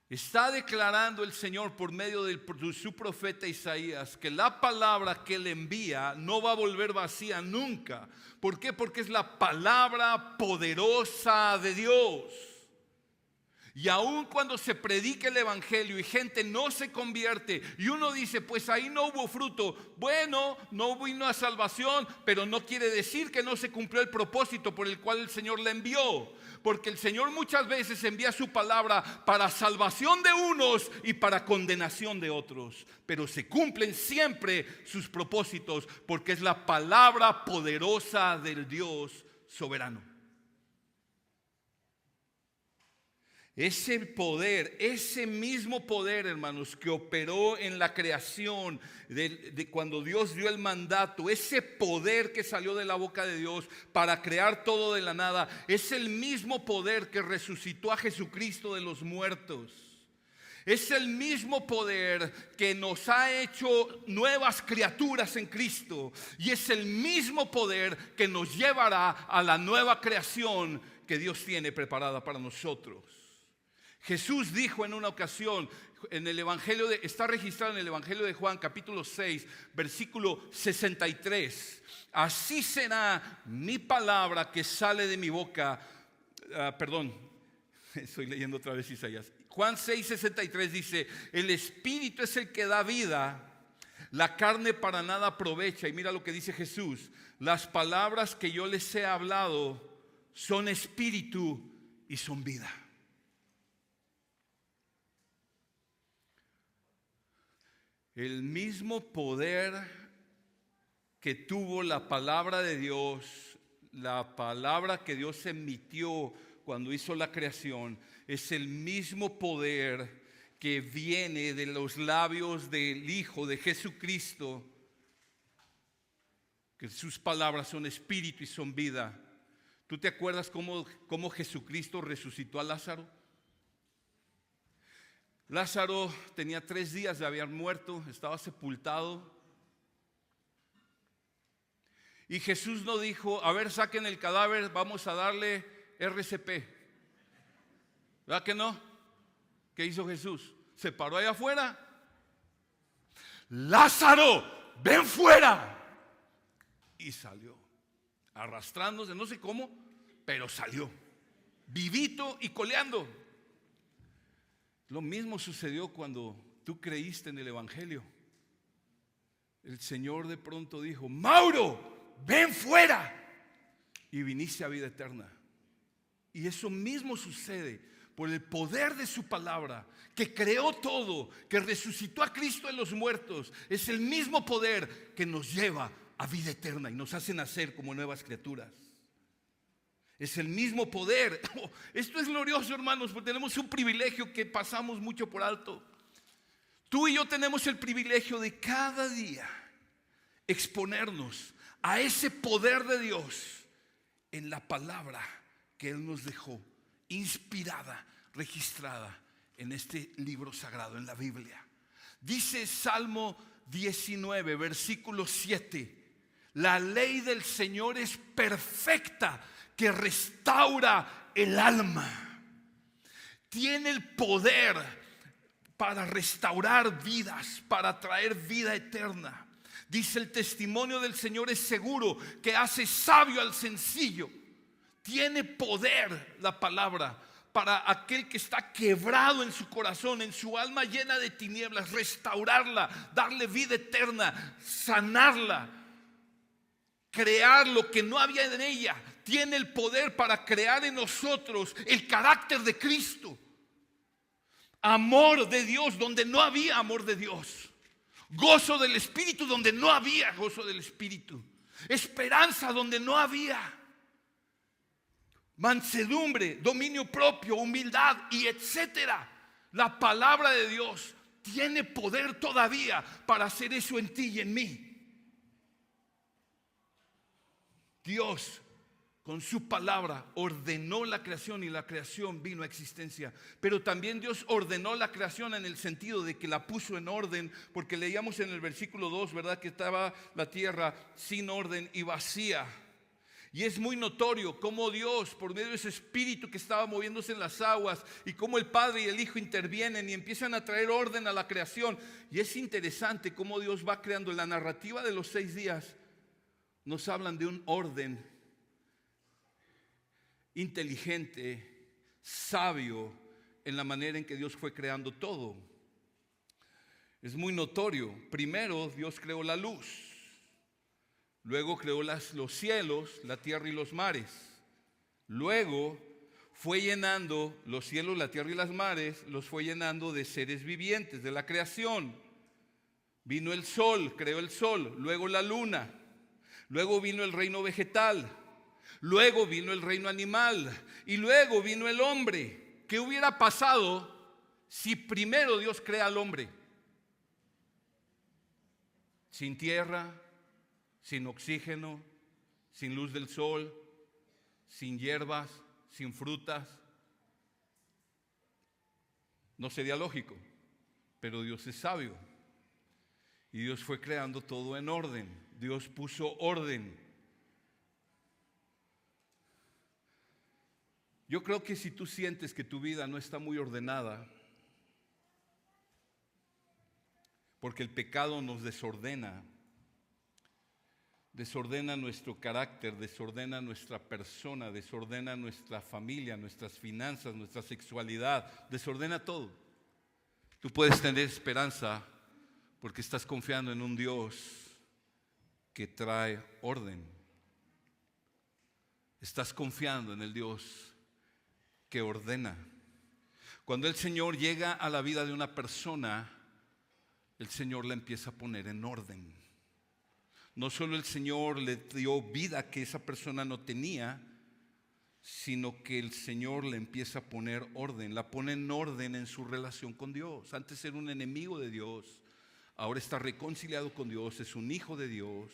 Está declarando el Señor por medio de su profeta Isaías que la palabra que él envía no va a volver vacía nunca. ¿Por qué? Porque es la palabra poderosa de Dios. Y aun cuando se predica el evangelio y gente no se convierte y uno dice, pues ahí no hubo fruto. Bueno, no vino a salvación, pero no quiere decir que no se cumplió el propósito por el cual el Señor le envió. Porque el Señor muchas veces envía su palabra para salvación de unos y para condenación de otros. Pero se cumplen siempre sus propósitos porque es la palabra poderosa del Dios soberano. Ese poder, ese mismo poder, hermanos, que operó en la creación de cuando Dios dio el mandato, ese poder que salió de la boca de Dios para crear todo de la nada, es el mismo poder que resucitó a Jesucristo de los muertos. Es el mismo poder que nos ha hecho nuevas criaturas en Cristo. Y es el mismo poder que nos llevará a la nueva creación que Dios tiene preparada para nosotros. Jesús dijo en una ocasión, en el Evangelio está registrado en el Evangelio de Juan, capítulo 6, versículo 63. Así será mi palabra que sale de mi boca. Estoy leyendo otra vez Isaías. Juan 6, 63 dice, el Espíritu es el que da vida, la carne para nada aprovecha. Y mira lo que dice Jesús, las palabras que yo les he hablado son espíritu y son vida. El mismo poder que tuvo la palabra de Dios, la palabra que Dios emitió cuando hizo la creación, es el mismo poder que viene de los labios del Hijo de Jesucristo, que sus palabras son espíritu y son vida. ¿Tú te acuerdas cómo Jesucristo resucitó a Lázaro? Lázaro tenía 3 días de haber muerto, estaba sepultado. Y Jesús no dijo, a ver, saquen el cadáver, vamos a darle RCP. ¿Verdad que no? ¿Qué hizo Jesús? Se paró allá afuera. Lázaro, ven fuera. Y salió, arrastrándose, no sé cómo, pero salió, vivito y coleando. Lo mismo sucedió cuando tú creíste en el Evangelio. El Señor de pronto dijo, Mauro, ven fuera. Y viniste a vida eterna. Y eso mismo sucede por el poder de su palabra, que creó todo, que resucitó a Cristo de los muertos. Es el mismo poder que nos lleva a vida eterna y nos hace nacer como nuevas criaturas. Es el mismo poder. Esto es glorioso, hermanos, porque tenemos un privilegio que pasamos mucho por alto. Tú y yo tenemos el privilegio de cada día exponernos a ese poder de Dios en la palabra que Él nos dejó, inspirada, registrada en este libro sagrado, en la Biblia. Dice Salmo 19, versículo 7: la ley del Señor es perfecta, que restaura el alma. Tiene el poder para restaurar vidas, para traer vida eterna. Dice, el testimonio del Señor es seguro, que hace sabio al sencillo. Tiene poder la palabra para aquel que está quebrado en su corazón, en su alma llena de tinieblas, restaurarla, darle vida eterna, sanarla, crear lo que no había en ella. Tiene el poder para crear en nosotros el carácter de Cristo. Amor de Dios donde no había amor de Dios. Gozo del Espíritu donde no había gozo del Espíritu. Esperanza donde no había. Mansedumbre, dominio propio, humildad y etcétera. La palabra de Dios tiene poder todavía para hacer eso en ti y en mí. Dios, con su palabra, ordenó la creación y la creación vino a existencia. Pero también Dios ordenó la creación en el sentido de que la puso en orden, porque leíamos en el versículo 2, ¿verdad? Que estaba la tierra sin orden y vacía. Y es muy notorio cómo Dios, por medio de ese espíritu que estaba moviéndose en las aguas, y cómo el Padre y el Hijo intervienen y empiezan a traer orden a la creación. Y es interesante cómo Dios va creando. En la narrativa de los 6 días nos hablan de un orden inteligente, sabio, en la manera en que Dios fue creando todo. Es muy notorio. Primero Dios creó la luz. Luego creó los cielos, la tierra y los mares. Luego fue llenando los cielos, la tierra y los mares, los fue llenando de seres vivientes, de la creación. Vino el sol, creó el sol. Luego la luna. Luego vino el reino vegetal. Luego vino el reino animal. Y luego vino el hombre. ¿Qué hubiera pasado si primero Dios crea al hombre? Sin tierra, sin oxígeno, sin luz del sol, sin hierbas, sin frutas. No sería lógico, pero Dios es sabio. Y Dios fue creando todo en orden. Dios puso orden. Yo creo que si tú sientes que tu vida no está muy ordenada, porque el pecado nos desordena nuestro carácter, desordena nuestra persona, desordena nuestra familia, nuestras finanzas, nuestra sexualidad, desordena todo. Tú puedes tener esperanza porque estás confiando en un Dios que trae orden. Estás confiando en el Dios que ordena. Cuando el Señor llega a la vida de una persona, el Señor la empieza a poner en orden. No solo el Señor le dio vida que esa persona no tenía, sino que el Señor le empieza a poner orden. La pone en orden en su relación con Dios. Antes era un enemigo de Dios, ahora está reconciliado con Dios, es un hijo de Dios.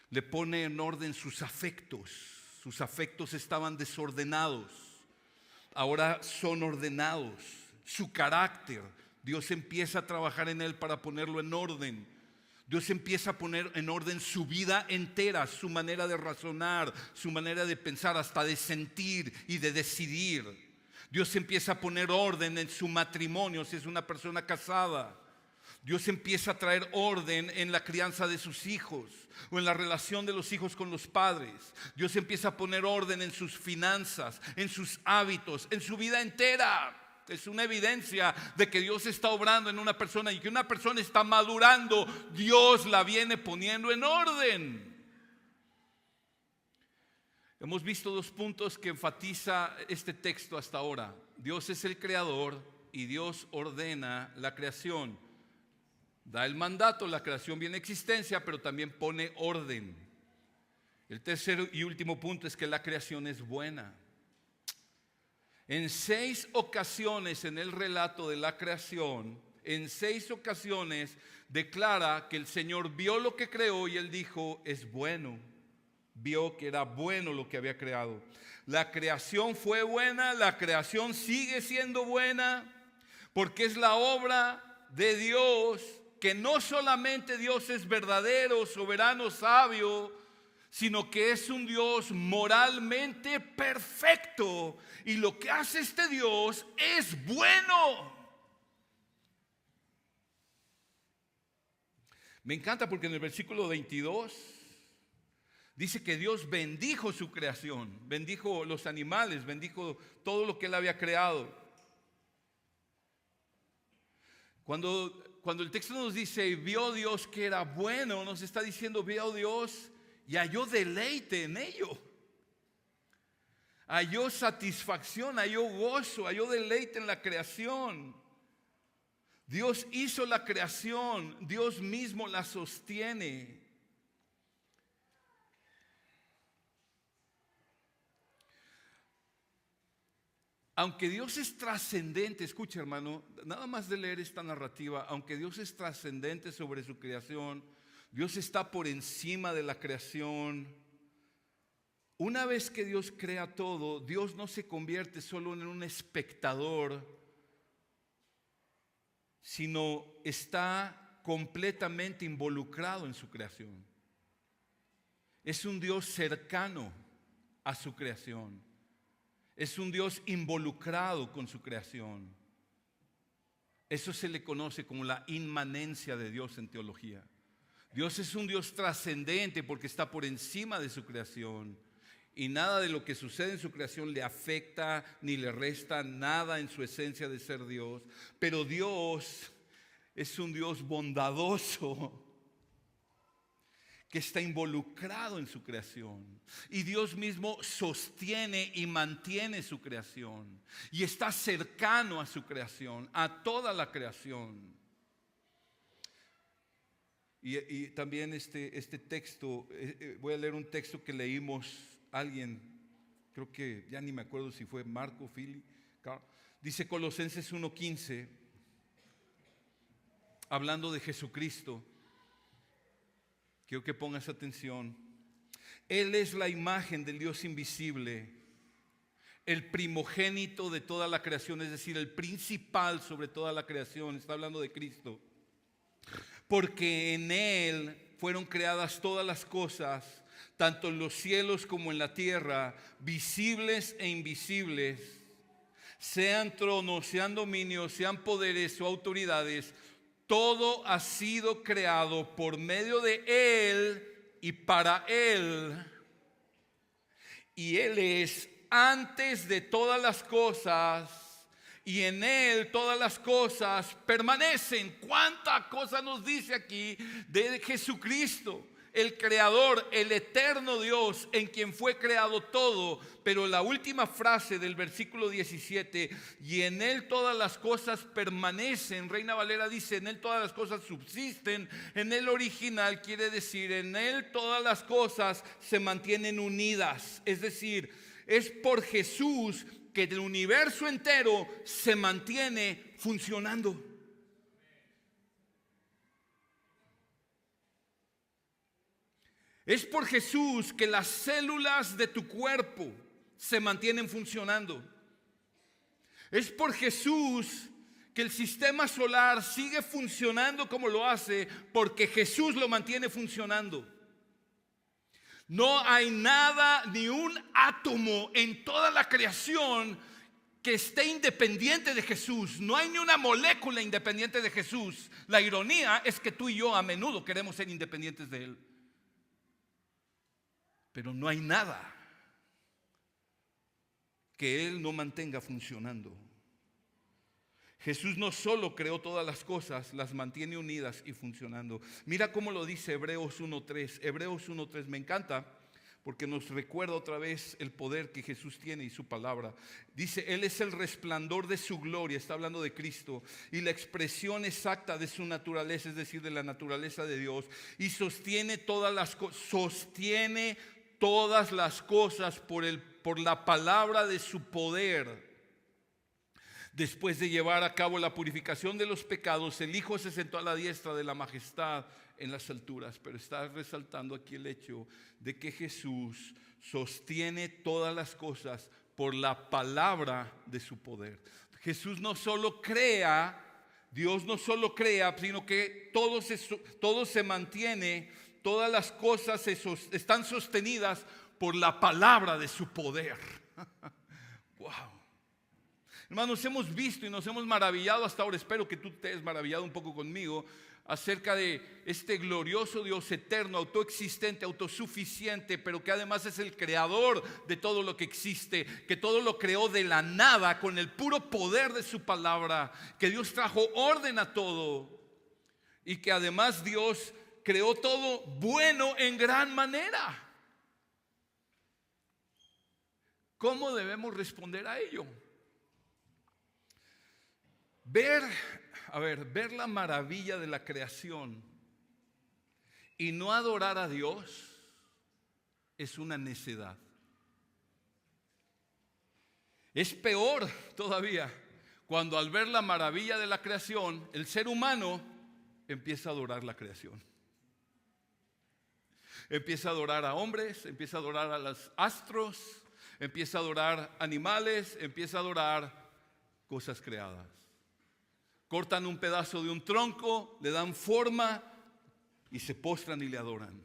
Le pone en orden sus afectos. Sus afectos estaban desordenados, ahora son ordenados. su carácter. Dios empieza a trabajar en él para ponerlo en orden. Dios empieza a poner en orden su vida entera, su manera de razonar, su manera de pensar, hasta de sentir y de decidir. Dios empieza a poner orden en su matrimonio si es una persona casada. Dios empieza a traer orden en la crianza de sus hijos o en la relación de los hijos con los padres. Dios empieza a poner orden en sus finanzas, en sus hábitos, en su vida entera. Es una evidencia de que Dios está obrando en una persona y que una persona está madurando. Dios la viene poniendo en orden. Hemos visto dos puntos que enfatiza este texto hasta ahora. Dios es el creador y Dios ordena la creación. Da el mandato, la creación viene a existencia, pero también pone orden. El tercer y último punto es que la creación es buena. En 6 ocasiones en el relato de la creación, en 6 ocasiones declara que el Señor vio lo que creó y Él dijo, es bueno. Vio que era bueno lo que había creado. La creación fue buena, la creación sigue siendo buena, porque es la obra de Dios, que no solamente Dios es verdadero, soberano, sabio, sino que es un Dios moralmente perfecto. Y lo que hace este Dios es bueno. Me encanta porque en el versículo 22 dice que Dios bendijo su creación, bendijo los animales, bendijo todo lo que Él había creado. Cuando el texto nos dice, vio Dios que era bueno, nos está diciendo, vio Dios y halló deleite en ello. Halló satisfacción, halló gozo, halló deleite en la creación. Dios hizo la creación, Dios mismo la sostiene. Aunque Dios es trascendente, escucha hermano, nada más de leer esta narrativa, aunque Dios es trascendente sobre su creación, Dios está por encima de la creación. Una vez que Dios crea todo, Dios no se convierte solo en un espectador, sino está completamente involucrado en su creación. Es un Dios cercano a su creación. Es un Dios involucrado con su creación. Eso se le conoce como la inmanencia de Dios en teología. Dios es un Dios trascendente porque está por encima de su creación. Y nada de lo que sucede en su creación le afecta ni le resta nada en su esencia de ser Dios. Pero Dios es un Dios bondadoso que está involucrado en su creación. Y Dios mismo sostiene y mantiene su creación. Y está cercano a su creación, a toda la creación. Y también este texto, voy a leer un texto que leímos alguien, creo que ya ni me acuerdo si fue Marco, Philly, dice Colosenses 1:15, hablando de Jesucristo. Quiero que pongas atención. Él es la imagen del Dios invisible, el primogénito de toda la creación, es decir, el principal sobre toda la creación. Está hablando de Cristo. Porque en Él fueron creadas todas las cosas, tanto en los cielos como en la tierra, visibles e invisibles, sean tronos, sean dominios, sean poderes o autoridades. Todo ha sido creado por medio de Él y para Él. Y Él es antes de todas las cosas y en Él todas las cosas permanecen. ¿Cuánta cosa nos dice aquí de Jesucristo? El creador, el eterno Dios en quien fue creado todo. Pero la última frase del versículo 17, y en Él todas las cosas permanecen. Reina Valera dice, en Él todas las cosas subsisten. En el original quiere decir, en Él todas las cosas se mantienen unidas. Es decir, es por Jesús que el universo entero se mantiene funcionando. Es por Jesús que las células de tu cuerpo se mantienen funcionando. Es por Jesús que el sistema solar sigue funcionando como lo hace porque Jesús lo mantiene funcionando. No hay nada, ni un átomo en toda la creación que esté independiente de Jesús. No hay ni una molécula independiente de Jesús. La ironía es que tú y yo a menudo queremos ser independientes de Él. Pero no hay nada que Él no mantenga funcionando. Jesús no solo creó todas las cosas, las mantiene unidas y funcionando. Mira cómo lo dice Hebreos 1:3. Hebreos 1:3 me encanta porque nos recuerda otra vez el poder que Jesús tiene y su palabra. Dice, Él es el resplandor de su gloria, está hablando de Cristo, y la expresión exacta de su naturaleza, es decir, de la naturaleza de Dios, y sostiene todas las cosas por la palabra de su poder. Después de llevar a cabo la purificación de los pecados, el Hijo se sentó a la diestra de la majestad en las alturas. Pero está resaltando aquí el hecho de que Jesús sostiene todas las cosas por la palabra de su poder. Jesús no solo crea, Dios no solo crea, sino que todo se mantiene, todas las cosas están sostenidas por la palabra de su poder. Wow. Hermanos, hemos visto y nos hemos maravillado hasta ahora. Espero que tú te hayas maravillado un poco conmigo acerca de este glorioso Dios eterno, autoexistente, autosuficiente, pero que además es el creador de todo lo que existe, que todo lo creó de la nada con el puro poder de su palabra, que Dios trajo orden a todo y que además Dios creó todo bueno en gran manera. ¿Cómo debemos responder a ello? Ver la maravilla de la creación y no adorar a Dios es una necedad. Es peor todavía cuando al ver la maravilla de la creación, el ser humano empieza a adorar la creación. Empieza a adorar a hombres, empieza a adorar a los astros, empieza a adorar animales, empieza a adorar cosas creadas. Cortan un pedazo de un tronco, le dan forma y se postran y le adoran.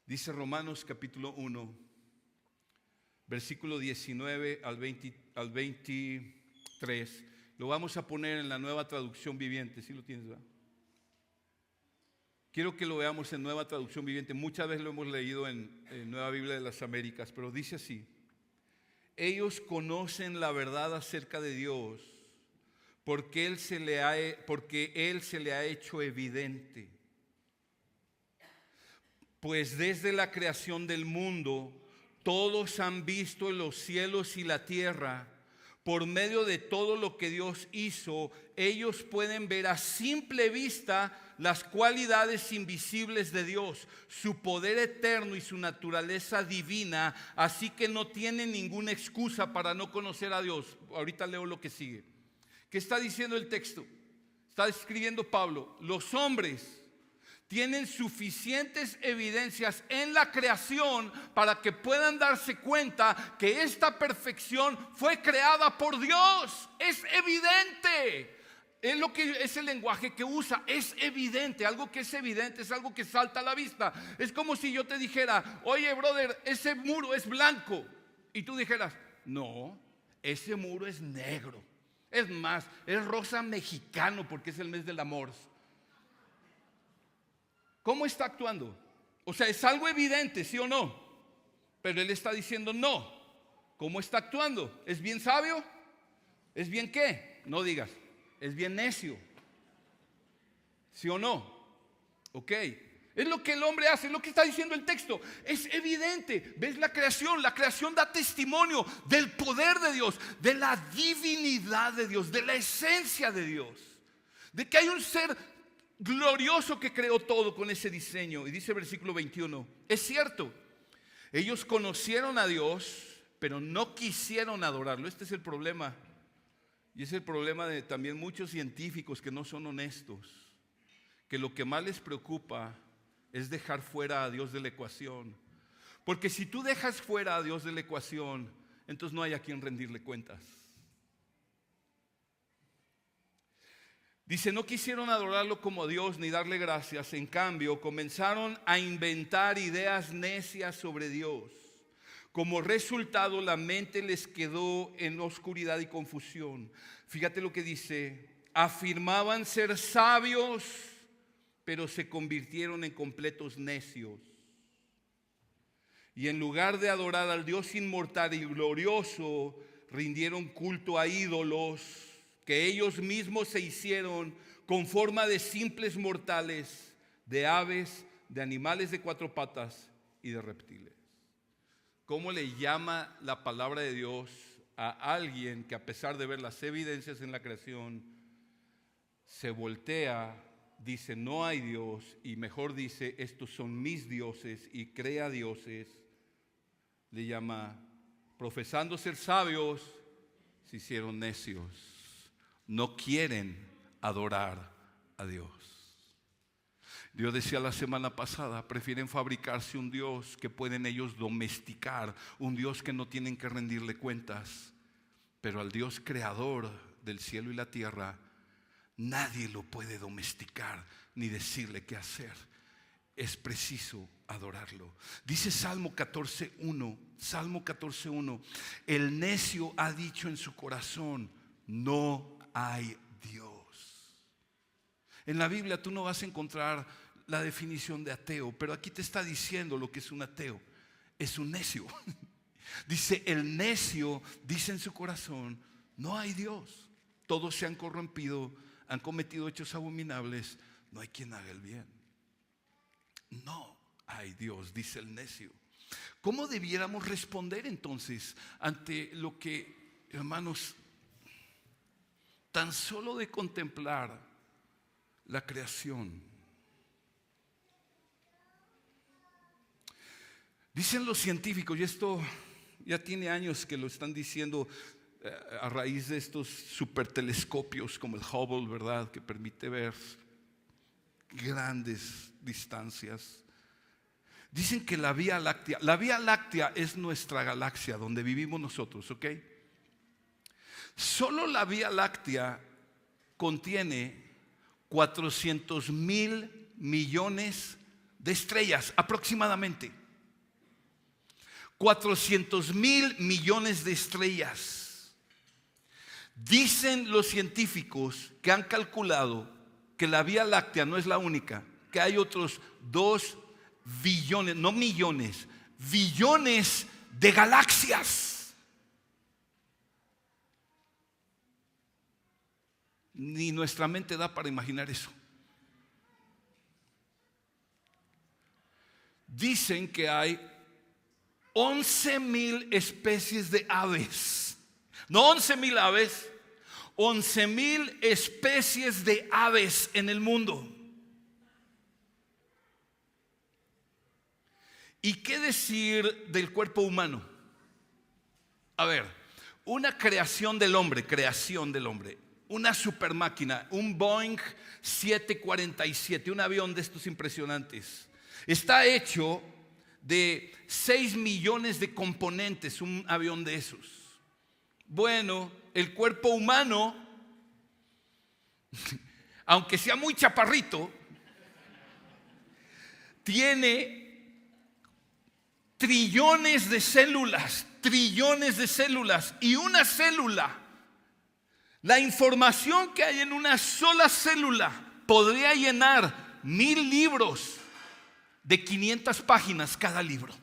Dice Romanos capítulo 1, versículo 19 al 23. Lo vamos a poner en la Nueva Traducción Viviente. ¿Sí lo tienes, verdad? Quiero que lo veamos en Nueva Traducción Viviente. Muchas veces lo hemos leído en Nueva Biblia de las Américas, pero dice así: ellos conocen la verdad acerca de Dios porque Él se le ha hecho evidente. Pues desde la creación del mundo, todos han visto los cielos y la tierra. Por medio de todo lo que Dios hizo, ellos pueden ver a simple vista las cualidades invisibles de Dios, su poder eterno y su naturaleza divina, así que no tienen ninguna excusa para no conocer a Dios. Ahorita leo lo que sigue. ¿Qué está diciendo el texto? Está escribiendo Pablo: los hombres tienen suficientes evidencias en la creación para que puedan darse cuenta que esta perfección fue creada por Dios. Es evidente. Es lo que es el lenguaje que usa. Es evidente. Algo que es evidente es algo que salta a la vista. Es como si yo te dijera: oye, brother, ese muro es blanco. Y tú dijeras: no, ese muro es negro. Es más, es rosa mexicano porque es el mes del amor. ¿Cómo está actuando? O sea, es algo evidente, ¿sí o no? Pero él está diciendo no. ¿Cómo está actuando? ¿Es bien sabio? ¿Es bien qué? No digas. Es bien necio. ¿Sí o no? Ok. Es lo que el hombre hace, es lo que está diciendo el texto. Es evidente. ¿Ves la creación? La creación da testimonio del poder de Dios, de la divinidad de Dios, de la esencia de Dios, de que hay un ser glorioso que creó todo con ese diseño. Y dice el versículo 21: es cierto, ellos conocieron a Dios, pero no quisieron adorarlo. Este es el problema. Y es el problema de también muchos científicos que no son honestos, que lo que más les preocupa es dejar fuera a Dios de la ecuación. Porque si tú dejas fuera a Dios de la ecuación, entonces no hay a quien rendirle cuentas. Dice, no quisieron adorarlo como Dios ni darle gracias. En cambio, comenzaron a inventar ideas necias sobre Dios. Como resultado, la mente les quedó en oscuridad y confusión. Fíjate lo que dice. Afirmaban ser sabios, pero se convirtieron en completos necios. Y en lugar de adorar al Dios inmortal y glorioso, rindieron culto a ídolos que ellos mismos se hicieron con forma de simples mortales, de aves, de animales de cuatro patas y de reptiles. ¿Cómo le llama la palabra de Dios a alguien que, a pesar de ver las evidencias en la creación, se voltea, dice no hay Dios, y mejor dice estos son mis dioses, y crea dioses? Le llama, profesando ser sabios, se hicieron necios. No quieren adorar a Dios. Dios decía la semana pasada, prefieren fabricarse un Dios que pueden ellos domesticar, un Dios que no tienen que rendirle cuentas. Pero al Dios creador del cielo y la tierra, nadie lo puede domesticar ni decirle qué hacer. Es preciso adorarlo. Dice Salmo 14:1, Salmo 14:1, el necio ha dicho en su corazón, no hay Dios. En la Biblia tú no vas a encontrar la definición de ateo, pero aquí te está diciendo lo que es un ateo. Es un necio. Dice, el necio dice en su corazón, no hay Dios. Todos se han corrompido, han cometido hechos abominables, no hay quien haga el bien. No hay Dios, dice el necio. ¿Cómo debiéramos responder entonces ante lo que, hermanos, tan solo de contemplar la creación? Dicen los científicos, y esto ya tiene años que lo están diciendo a raíz de estos supertelescopios como el Hubble, ¿verdad? Que permite ver grandes distancias. Dicen que la Vía Láctea es nuestra galaxia donde vivimos nosotros, ¿ok? Solo la Vía Láctea contiene 400,000 millones de estrellas aproximadamente. 400,000 millones de estrellas. Dicen los científicos que han calculado que la Vía Láctea no es la única, que hay otros 2 billones, no millones, billones de galaxias. Ni nuestra mente da para imaginar eso. Dicen que hay 11,000 especies de aves. No 11,000 aves, 11,000 especies de aves en el mundo. ¿Y qué decir del cuerpo humano? A ver, una creación del hombre, una super máquina, un Boeing 747, un avión de estos impresionantes. Está hecho de 6 millones de componentes, un avión de esos. Bueno, el cuerpo humano, aunque sea muy chaparrito, tiene trillones de células, y una célula, la información que hay en una sola célula podría llenar 1000 libros de 500 páginas cada libro.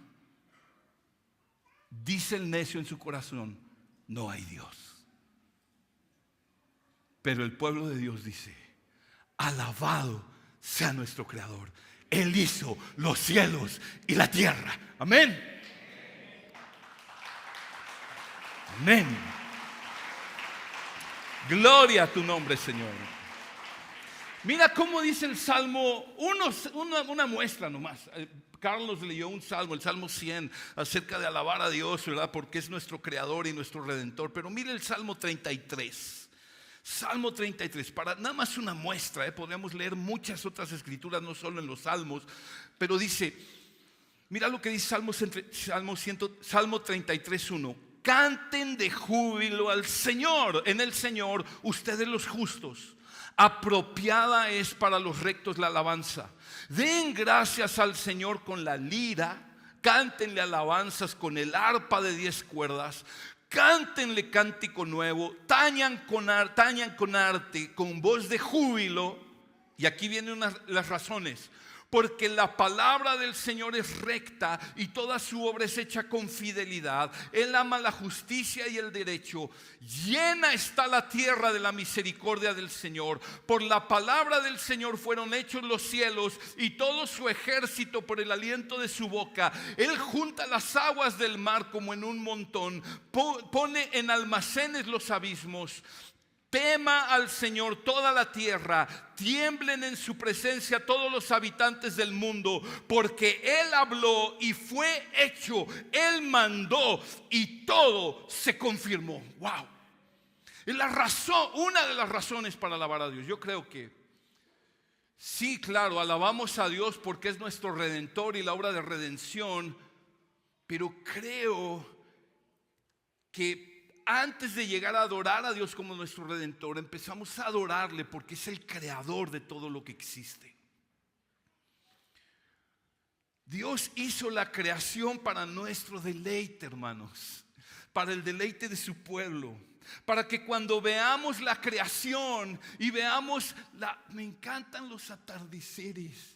Dice el necio en su corazón, no hay Dios. Pero el pueblo de Dios dice, alabado sea nuestro Creador. Él hizo los cielos y la tierra. Amén. Amén. Gloria a tu nombre, Señor. Mira cómo dice el Salmo, una muestra nomás. Carlos leyó un salmo, el Salmo 100, acerca de alabar a Dios, ¿verdad? Porque es nuestro Creador y nuestro Redentor. Pero mire el Salmo 33. Salmo 33, para nada más una muestra, podríamos leer muchas otras escrituras, no solo en los salmos, pero dice, mira lo que dice Salmo 33:1, canten de júbilo al Señor, en el Señor, ustedes los justos, Apropiada es para los rectos la alabanza. Den gracias al Señor con la lira. Cántenle alabanzas con el arpa de 10 cuerdas. Cántenle cántico nuevo. Tañan con arte, con voz de júbilo. Y aquí vienen las razones. Porque la palabra del Señor es recta y toda su obra es hecha con fidelidad. Él ama la justicia y el derecho. Llena está la tierra de la misericordia del Señor. Por la palabra del Señor fueron hechos los cielos y todo su ejército por el aliento de su boca. Él junta las aguas del mar como en un montón. Pone en almacenes los abismos. Tema al Señor toda la tierra, tiemblen en su presencia todos los habitantes del mundo, porque Él habló y fue hecho, Él mandó y todo se confirmó. Wow. Es la razón, una de las razones para alabar a Dios. Yo creo que sí, claro, alabamos a Dios porque es nuestro Redentor y la obra de redención, pero creo que antes de llegar a adorar a Dios como nuestro Redentor, empezamos a adorarle porque es el creador de todo lo que existe. Dios hizo la creación para nuestro deleite, hermanos, para el deleite de su pueblo, para que cuando veamos la creación y veamos me encantan los atardeceres,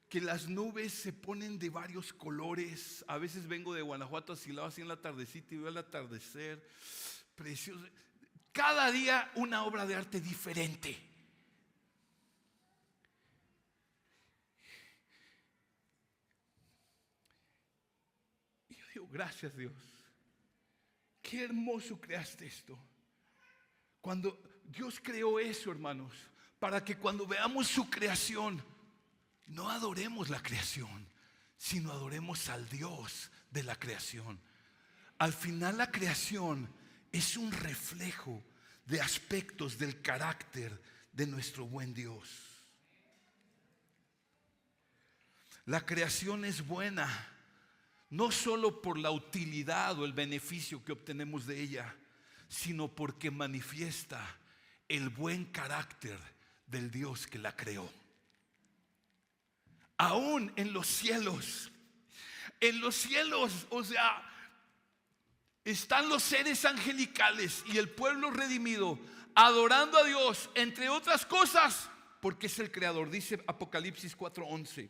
que las nubes se ponen de varios colores. A veces vengo de Guanajuato, Silao, así en la tardecita y veo el atardecer precioso. Cada día una obra de arte diferente. Y yo digo, gracias Dios. Qué hermoso creaste esto. Cuando Dios creó eso, hermanos, para que cuando veamos su creación, no adoremos la creación, sino adoremos al Dios de la creación. Al final la creación es un reflejo de aspectos del carácter de nuestro buen Dios. La creación es buena, no solo por la utilidad o el beneficio que obtenemos de ella, sino porque manifiesta el buen carácter del Dios que la creó. Aún en los cielos, o sea, están los seres angelicales y el pueblo redimido adorando a Dios, entre otras cosas, porque es el creador. Dice Apocalipsis 4:11.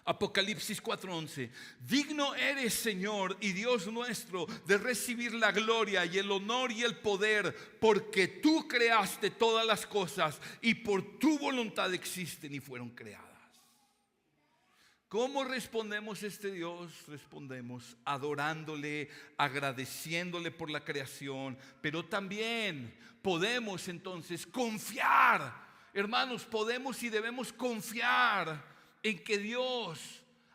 Apocalipsis 4:11. Digno eres, Señor y Dios nuestro, de recibir la gloria y el honor y el poder, porque tú creaste todas las cosas y por tu voluntad existen y fueron creadas. ¿Cómo respondemos a este Dios? Respondemos adorándole, agradeciéndole por la creación, pero también podemos entonces confiar. Hermanos, podemos y debemos confiar en que Dios,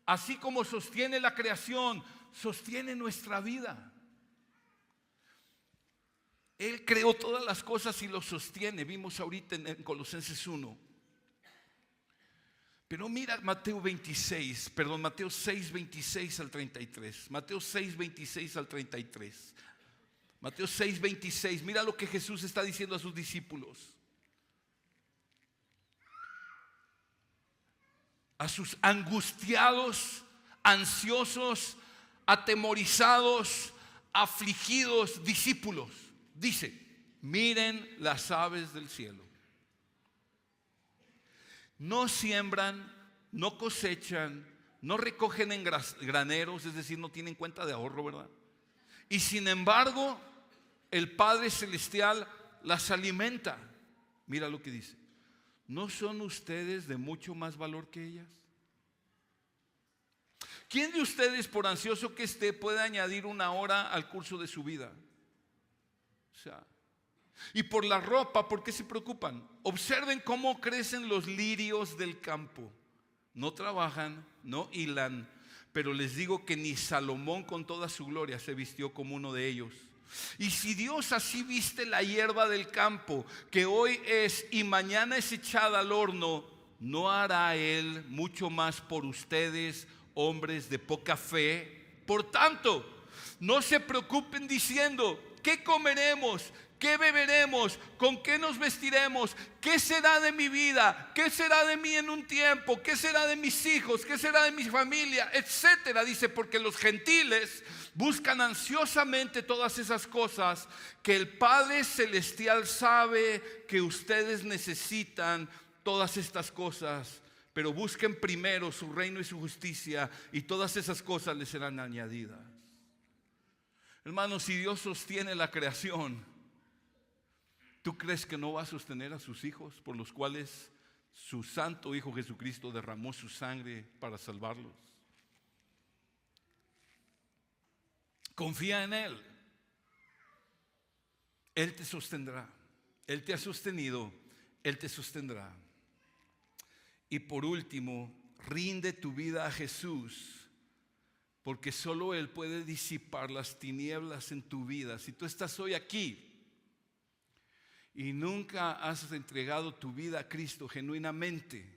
así como sostiene la creación, sostiene nuestra vida. Él creó todas las cosas y lo sostiene. Vimos ahorita en Colosenses 1. Pero mira Mateo 6, 26 al 33. Mateo 6, 26 al 33. Mateo 6, 26. Mira lo que Jesús está diciendo a sus discípulos. A sus angustiados, ansiosos, atemorizados, afligidos discípulos. Dice, miren las aves del cielo. No siembran, no cosechan, no recogen en graneros, es decir, no tienen cuenta de ahorro, ¿verdad? Y sin embargo, el Padre Celestial las alimenta. Mira lo que dice. ¿No son ustedes de mucho más valor que ellas? ¿Quién de ustedes, por ansioso que esté, puede añadir una hora al curso de su vida? O sea, y por la ropa, ¿por qué se preocupan? Observen cómo crecen los lirios del campo. No trabajan, no hilan, pero les digo que ni Salomón con toda su gloria se vistió como uno de ellos. Y si Dios así viste la hierba del campo, que hoy es y mañana es echada al horno, ¿no hará Él mucho más por ustedes, hombres de poca fe? Por tanto, no se preocupen diciendo, ¿Qué comeremos? ¿Qué beberemos? ¿Con qué nos vestiremos? ¿Qué será de mi vida? ¿Qué será de mí en un tiempo? ¿Qué será de mis hijos? ¿Qué será de mi familia? Etcétera. Dice, porque los gentiles buscan ansiosamente todas esas cosas que el Padre Celestial sabe que ustedes necesitan todas estas cosas. Pero busquen primero su reino y su justicia, y todas esas cosas les serán añadidas. Hermanos, si Dios sostiene la creación, ¿tú crees que no va a sostener a sus hijos, por los cuales su santo Hijo Jesucristo derramó su sangre para salvarlos? Confía en Él. Él te sostendrá. Él te ha sostenido, Él te sostendrá. Y por último, rinde tu vida a Jesús, porque solo Él puede disipar las tinieblas en tu vida. Si tú estás hoy aquí y nunca has entregado tu vida a Cristo genuinamente,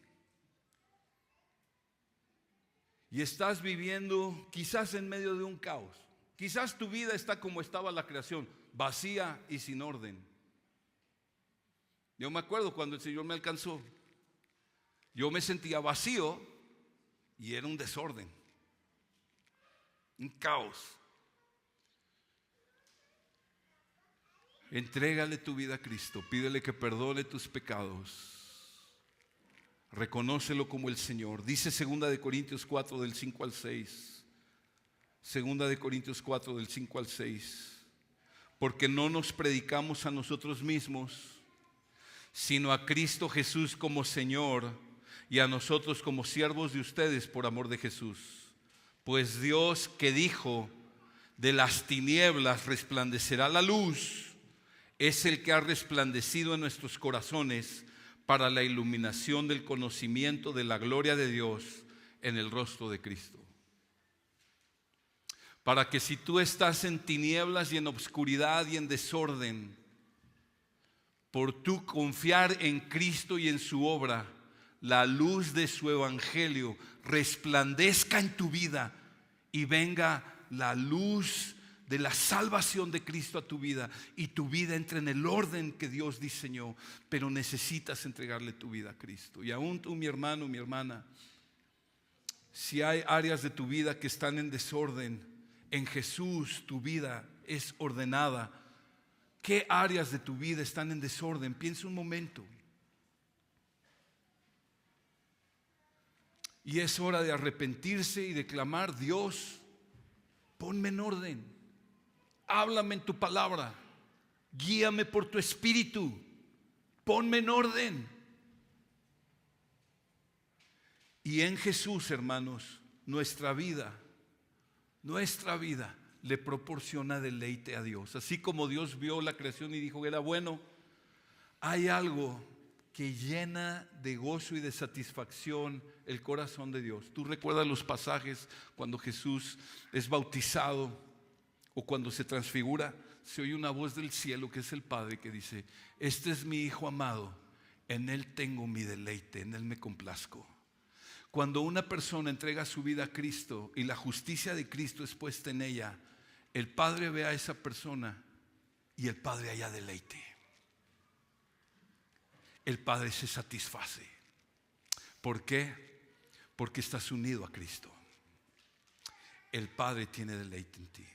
y estás viviendo quizás en medio de un caos, quizás tu vida está como estaba la creación, vacía y sin orden. Yo me acuerdo cuando el Señor me alcanzó, yo me sentía vacío y era un desorden, un caos. Entrégale tu vida a Cristo, pídele que perdone tus pecados, reconócelo como el Señor. Dice 2 Corintios 4 del 5 al 6. 2 Corintios 4 del 5 al 6. Porque no nos predicamos a nosotros mismos, sino a Cristo Jesús como Señor, y a nosotros como siervos de ustedes por amor de Jesús. Pues Dios, que dijo, de las tinieblas resplandecerá la luz, es el que ha resplandecido en nuestros corazones para la iluminación del conocimiento de la gloria de Dios en el rostro de Cristo. Para que si tú estás en tinieblas y en obscuridad y en desorden, por tú confiar en Cristo y en su obra, la luz de su evangelio resplandezca en tu vida y venga la luz de la salvación de Cristo a tu vida, y tu vida entre en el orden que Dios diseñó. Pero necesitas entregarle tu vida a Cristo. Y aún tú, mi hermano, mi hermana, si hay áreas de tu vida que están en desorden, en Jesús tu vida es ordenada. ¿Qué áreas de tu vida están en desorden? Piensa un momento. Y es hora de arrepentirse y de clamar: Dios, ponme en orden. Háblame en tu palabra. Guíame por tu espíritu. Ponme en orden. Y en Jesús, hermanos, nuestra vida le proporciona deleite a Dios. Así como Dios vio la creación y dijo que era bueno, hay algo que llena de gozo y de satisfacción el corazón de Dios. Tú recuerdas los pasajes cuando Jesús es bautizado o cuando se transfigura, se oye una voz del cielo que es el Padre que dice: este es mi Hijo amado, en Él tengo mi deleite, en Él me complazco. Cuando una persona entrega su vida a Cristo y la justicia de Cristo es puesta en ella, el Padre ve a esa persona y el Padre halla deleite. El Padre se satisface. ¿Por qué? Porque estás unido a Cristo. El Padre tiene deleite en ti.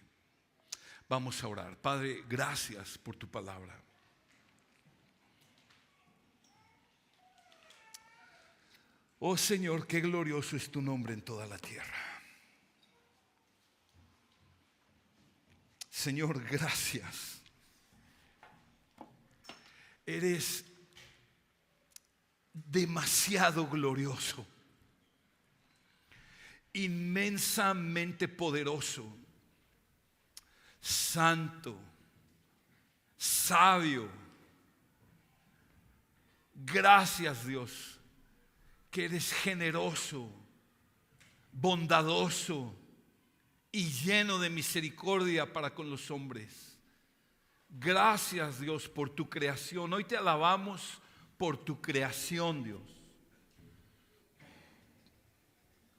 Vamos a orar. Padre, gracias por tu palabra. Oh Señor, qué glorioso es tu nombre en toda la tierra. Señor, gracias. Eres demasiado glorioso, inmensamente poderoso, santo, sabio. Gracias, Dios, que eres generoso, bondadoso y lleno de misericordia para con los hombres. Gracias, Dios, por tu creación. Hoy te alabamos por tu creación, Dios.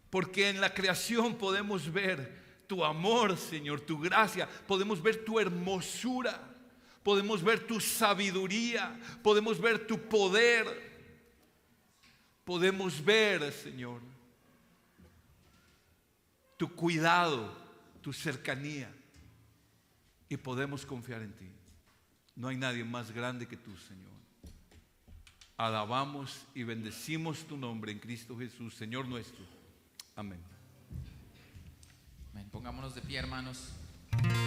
Porque en la creación podemos ver tu amor, Señor, tu gracia. Podemos ver tu hermosura. Podemos ver tu sabiduría. Podemos ver tu poder. Podemos ver, Señor, tu cuidado, tu cercanía. Y podemos confiar en ti. No hay nadie más grande que tú, Señor. Alabamos y bendecimos tu nombre en Cristo Jesús, Señor nuestro. Amén. Amén. Pongámonos de pie, hermanos.